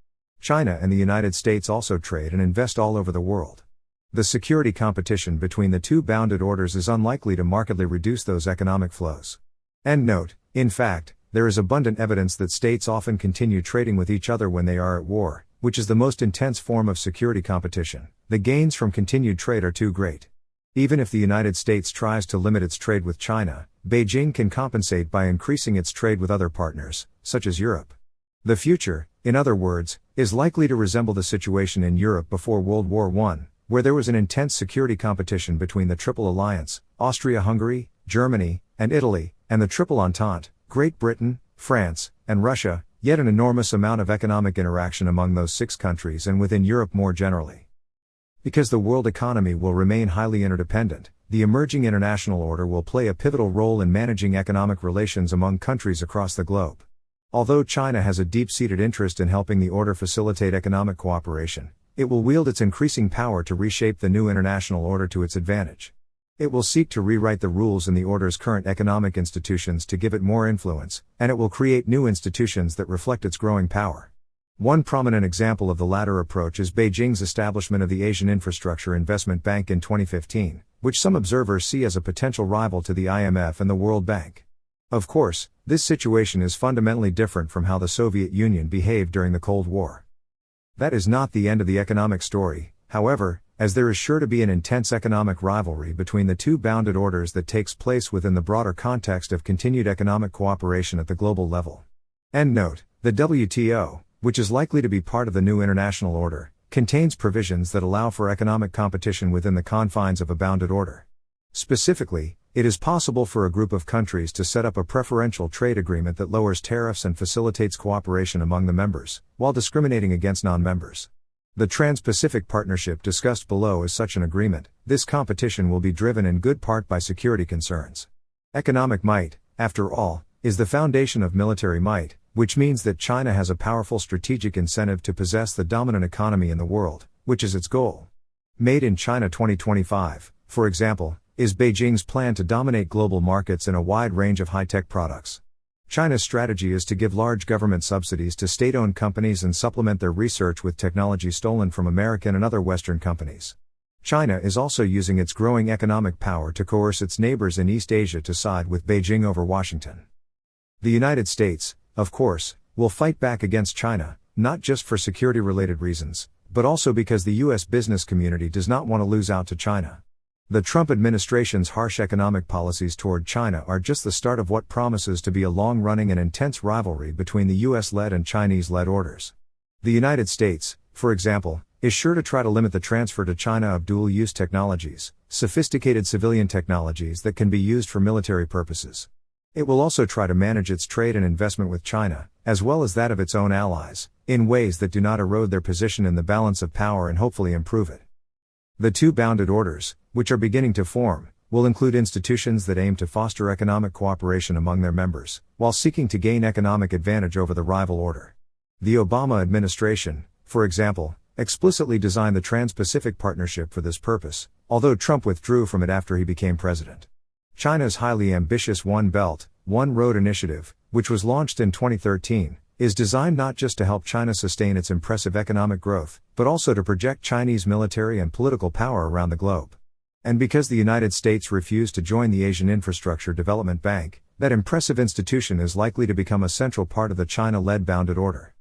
China and the United States also trade and invest all over the world. The security competition between the two bounded orders is unlikely to markedly reduce those economic flows. End note, in fact, there is abundant evidence that states often continue trading with each other when they are at war, which is the most intense form of security competition. The gains from continued trade are too great. Even if the United States tries to limit its trade with China, Beijing can compensate by increasing its trade with other partners, such as Europe. The future, in other words, is likely to resemble the situation in Europe before World War I, where there was an intense security competition between the Triple Alliance, Austria-Hungary, Germany, and Italy, and the Triple Entente, Great Britain, France, and Russia, yet an enormous amount of economic interaction among those six countries and within Europe more generally. Because the world economy will remain highly interdependent, the emerging international order will play a pivotal role in managing economic relations among countries across the globe. Although China has a deep-seated interest in helping the order facilitate economic cooperation, it will wield its increasing power to reshape the new international order to its advantage. It will seek to rewrite the rules in the order's current economic institutions to give it more influence, and it will create new institutions that reflect its growing power. One prominent example of the latter approach is Beijing's establishment of the Asian Infrastructure Investment Bank in 2015, which some observers see as a potential rival to the IMF and the World Bank. Of course, this situation is fundamentally different from how the Soviet Union behaved during the Cold War. That is not the end of the economic story, however, as there is sure to be an intense economic rivalry between the two bounded orders that takes place within the broader context of continued economic cooperation at the global level. End note, the WTO, which is likely to be part of the new international order, contains provisions that allow for economic competition within the confines of a bounded order. Specifically, it is possible for a group of countries to set up a preferential trade agreement that lowers tariffs and facilitates cooperation among the members, while discriminating against non-members. The Trans-Pacific Partnership discussed below is such an agreement. This competition will be driven in good part by security concerns. Economic might, after all, is the foundation of military might, which means that China has a powerful strategic incentive to possess the dominant economy in the world, which is its goal. Made in China 2025, for example, is Beijing's plan to dominate global markets in a wide range of high-tech products. China's strategy is to give large government subsidies to state-owned companies and supplement their research with technology stolen from American and other Western companies. China is also using its growing economic power to coerce its neighbors in East Asia to side with Beijing over Washington. The United States, of course, will fight back against China, not just for security-related reasons, but also because the U.S. business community does not want to lose out to China. The Trump administration's harsh economic policies toward China are just the start of what promises to be a long-running and intense rivalry between the U.S.-led and Chinese-led orders. The United States, for example, is sure to try to limit the transfer to China of dual-use technologies, sophisticated civilian technologies that can be used for military purposes. It will also try to manage its trade and investment with China, as well as that of its own allies, in ways that do not erode their position in the balance of power and hopefully improve it. The two bounded orders, which are beginning to form, will include institutions that aim to foster economic cooperation among their members, while seeking to gain economic advantage over the rival order. The Obama administration, for example, explicitly designed the Trans-Pacific Partnership for this purpose, although Trump withdrew from it after he became president. China's highly ambitious One Belt, One Road initiative, which was launched in 2013, is designed not just to help China sustain its impressive economic growth, but also to project Chinese military and political power around the globe. And because the United States refused to join the Asian Infrastructure Development Bank, that impressive institution is likely to become a central part of the China-led bounded order.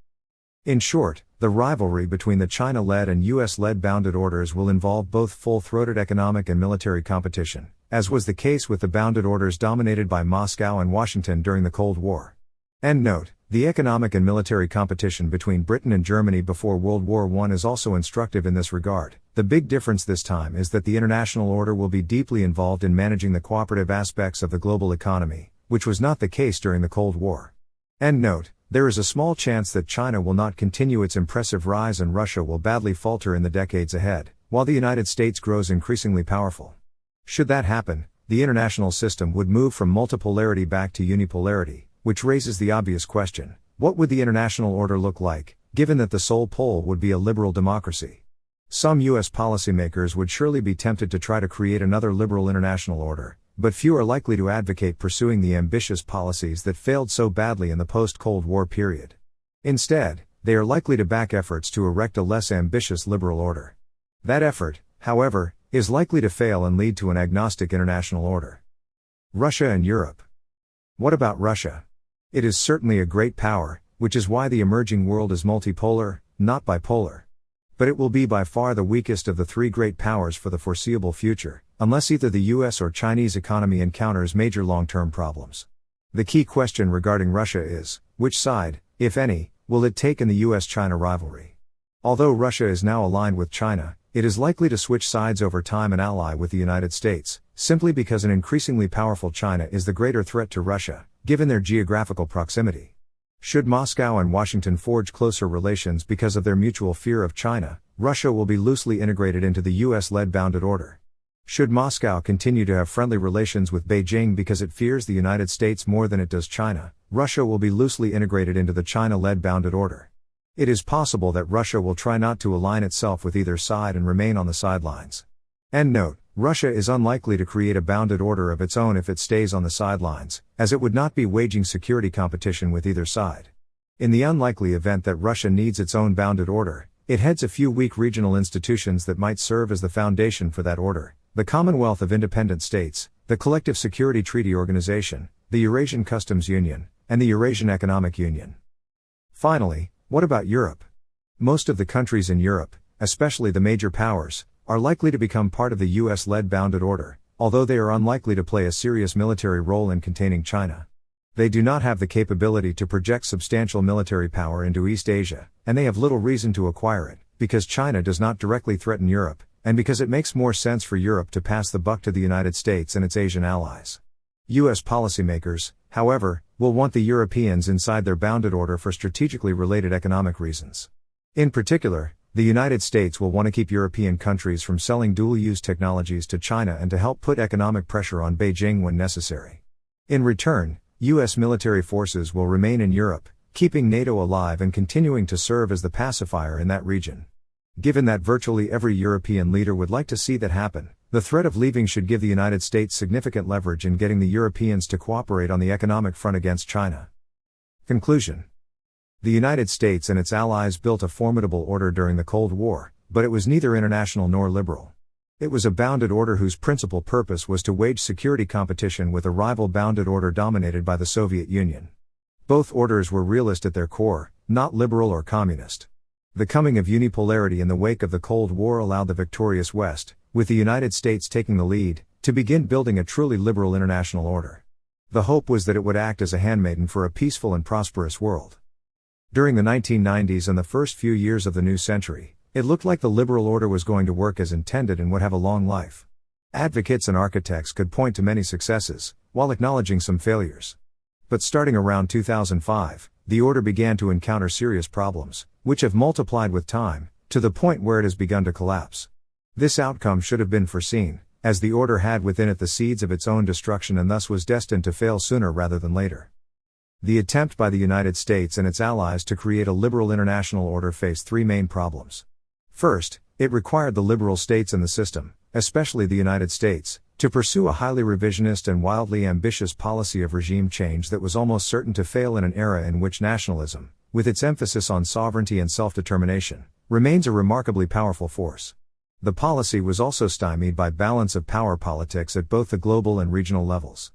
In short, the rivalry between the China-led and US-led bounded orders will involve both full-throated economic and military competition, as was the case with the bounded orders dominated by Moscow and Washington during the Cold War. End note, the economic and military competition between Britain and Germany before World War I is also instructive in this regard. The big difference this time is that the international order will be deeply involved in managing the cooperative aspects of the global economy, which was not the case during the Cold War. End note, there is a small chance that China will not continue its impressive rise and Russia will badly falter in the decades ahead, while the United States grows increasingly powerful. Should that happen, the international system would move from multipolarity back to unipolarity, which raises the obvious question: what would the international order look like, given that the sole pole would be a liberal democracy? Some U.S. policymakers would surely be tempted to try to create another liberal international order, but few are likely to advocate pursuing the ambitious policies that failed so badly in the post-Cold War period. Instead, they are likely to back efforts to erect a less ambitious liberal order. That effort, however, is likely to fail and lead to an agnostic international order. Russia and Europe. What about Russia? It is certainly a great power, which is why the emerging world is multipolar, not bipolar. But it will be by far the weakest of the three great powers for the foreseeable future, unless either the US or Chinese economy encounters major long-term problems. The key question regarding Russia is, which side, if any, will it take in the US-China rivalry? Although Russia is now aligned with China, it is likely to switch sides over time and ally with the United States, simply because an increasingly powerful China is the greater threat to Russia, given their geographical proximity. Should Moscow and Washington forge closer relations because of their mutual fear of China, Russia will be loosely integrated into the US-led bounded order. Should Moscow continue to have friendly relations with Beijing because it fears the United States more than it does China, Russia will be loosely integrated into the China-led bounded order. It is possible that Russia will try not to align itself with either side and remain on the sidelines. End note, Russia is unlikely to create a bounded order of its own if it stays on the sidelines, as it would not be waging security competition with either side. In the unlikely event that Russia needs its own bounded order, it heads a few weak regional institutions that might serve as the foundation for that order: the Commonwealth of Independent States, the Collective Security Treaty Organization, the Eurasian Customs Union, and the Eurasian Economic Union. Finally, what about Europe? Most of the countries in Europe, especially the major powers, are likely to become part of the US-led bounded order, although they are unlikely to play a serious military role in containing China. They do not have the capability to project substantial military power into East Asia, and they have little reason to acquire it, because China does not directly threaten Europe, and because it makes more sense for Europe to pass the buck to the United States and its Asian allies. US policymakers, however, will want the Europeans inside their bounded order for strategically related economic reasons. In particular, the United States will want to keep European countries from selling dual-use technologies to China and to help put economic pressure on Beijing when necessary. In return, US military forces will remain in Europe, keeping NATO alive and continuing to serve as the pacifier in that region. Given that virtually every European leader would like to see that happen, the threat of leaving should give the United States significant leverage in getting the Europeans to cooperate on the economic front against China. Conclusion. The United States and its allies built a formidable order during the Cold War, but it was neither international nor liberal. It was a bounded order whose principal purpose was to wage security competition with a rival bounded order dominated by the Soviet Union. Both orders were realist at their core, not liberal or communist. The coming of unipolarity in the wake of the Cold War allowed the victorious West, with the United States taking the lead, to begin building a truly liberal international order. The hope was that it would act as a handmaiden for a peaceful and prosperous world. During the 1990s and the first few years of the new century, it looked like the liberal order was going to work as intended and would have a long life. Advocates and architects could point to many successes, while acknowledging some failures. But starting around 2005, the order began to encounter serious problems, which have multiplied with time, to the point where it has begun to collapse. This outcome should have been foreseen, as the order had within it the seeds of its own destruction and thus was destined to fail sooner rather than later. The attempt by the United States and its allies to create a liberal international order faced three main problems. First, it required the liberal states in the system, especially the United States, to pursue a highly revisionist and wildly ambitious policy of regime change that was almost certain to fail in an era in which nationalism, with its emphasis on sovereignty and self-determination, remains a remarkably powerful force. The policy was also stymied by balance of power politics at both the global and regional levels.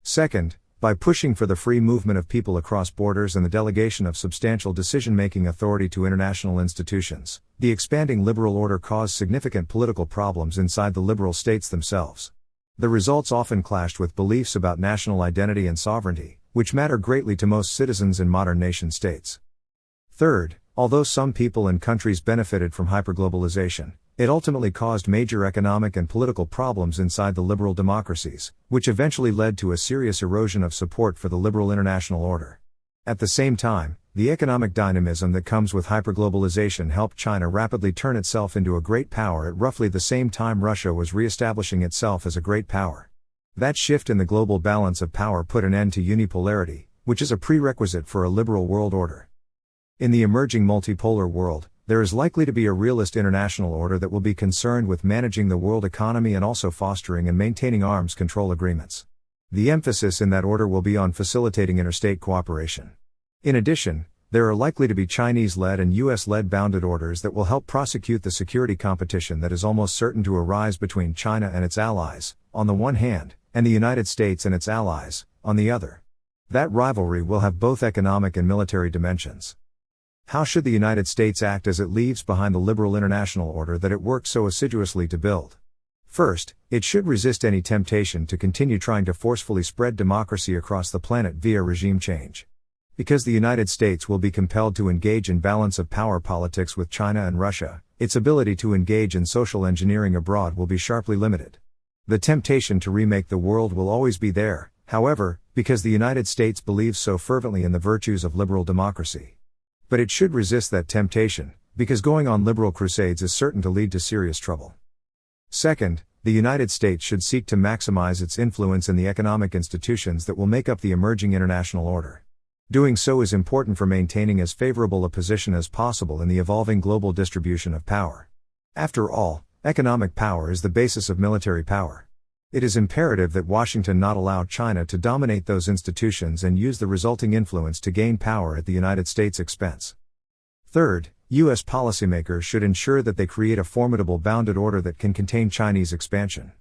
Second, by pushing for the free movement of people across borders and the delegation of substantial decision-making authority to international institutions, the expanding liberal order caused significant political problems inside the liberal states themselves. The results often clashed with beliefs about national identity and sovereignty, which matter greatly to most citizens in modern nation-states. Third, although some people and countries benefited from hyperglobalization, it ultimately caused major economic and political problems inside the liberal democracies, which eventually led to a serious erosion of support for the liberal international order. At the same time, the economic dynamism that comes with hyperglobalization helped China rapidly turn itself into a great power at roughly the same time Russia was re-establishing itself as a great power. That shift in the global balance of power put an end to unipolarity, which is a prerequisite for a liberal world order. In the emerging multipolar world, there is likely to be a realist international order that will be concerned with managing the world economy and also fostering and maintaining arms control agreements. The emphasis in that order will be on facilitating interstate cooperation. In addition, there are likely to be Chinese-led and US-led bounded orders that will help prosecute the security competition that is almost certain to arise between China and its allies, on the one hand, and the United States and its allies, on the other. That rivalry will have both economic and military dimensions. How should the United States act as it leaves behind the liberal international order that it worked so assiduously to build? First, it should resist any temptation to continue trying to forcefully spread democracy across the planet via regime change. Because the United States will be compelled to engage in balance of power politics with China and Russia, its ability to engage in social engineering abroad will be sharply limited. The temptation to remake the world will always be there, however, because the United States believes so fervently in the virtues of liberal democracy. But it should resist that temptation, because going on liberal crusades is certain to lead to serious trouble. Second, the United States should seek to maximize its influence in the economic institutions that will make up the emerging international order. Doing so is important for maintaining as favorable a position as possible in the evolving global distribution of power. After all, economic power is the basis of military power. It is imperative that Washington not allow China to dominate those institutions and use the resulting influence to gain power at the United States' expense. Third, U.S. policymakers should ensure that they create a formidable bounded order that can contain Chinese expansion.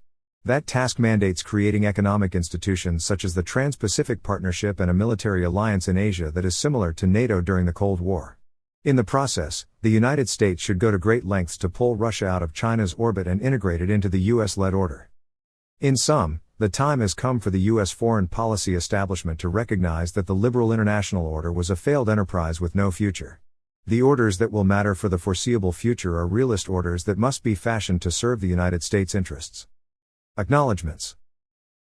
That task mandates creating economic institutions such as the Trans-Pacific Partnership and a military alliance in Asia that is similar to NATO during the Cold War. In the process, the United States should go to great lengths to pull Russia out of China's orbit and integrate it into the U.S.-led order. In sum, the time has come for the U.S. foreign policy establishment to recognize that the liberal international order was a failed enterprise with no future. The orders that will matter for the foreseeable future are realist orders that must be fashioned to serve the United States' interests. Acknowledgements.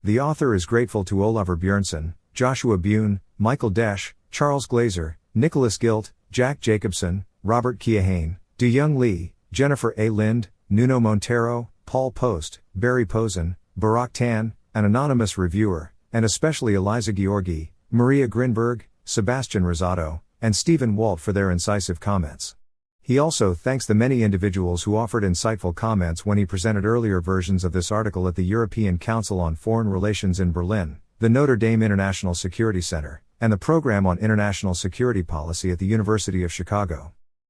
The author is grateful to Olafur Björnsson, Joshua Bune, Michael Desch, Charles Glazer, Nicholas Gilt, Jack Jacobson, Robert Keohane, DeYoung Lee, Jennifer A. Lind, Nuno Montero, Paul Post, Barry Posen, Barak Tan, an anonymous reviewer, and especially Eliza Georgi, Maria Grinberg, Sebastian Rosado, and Stephen Walt for their incisive comments. He also thanks the many individuals who offered insightful comments when he presented earlier versions of this article at the European Council on Foreign Relations in Berlin, the Notre Dame International Security Center, and the Program on International Security Policy at the University of Chicago.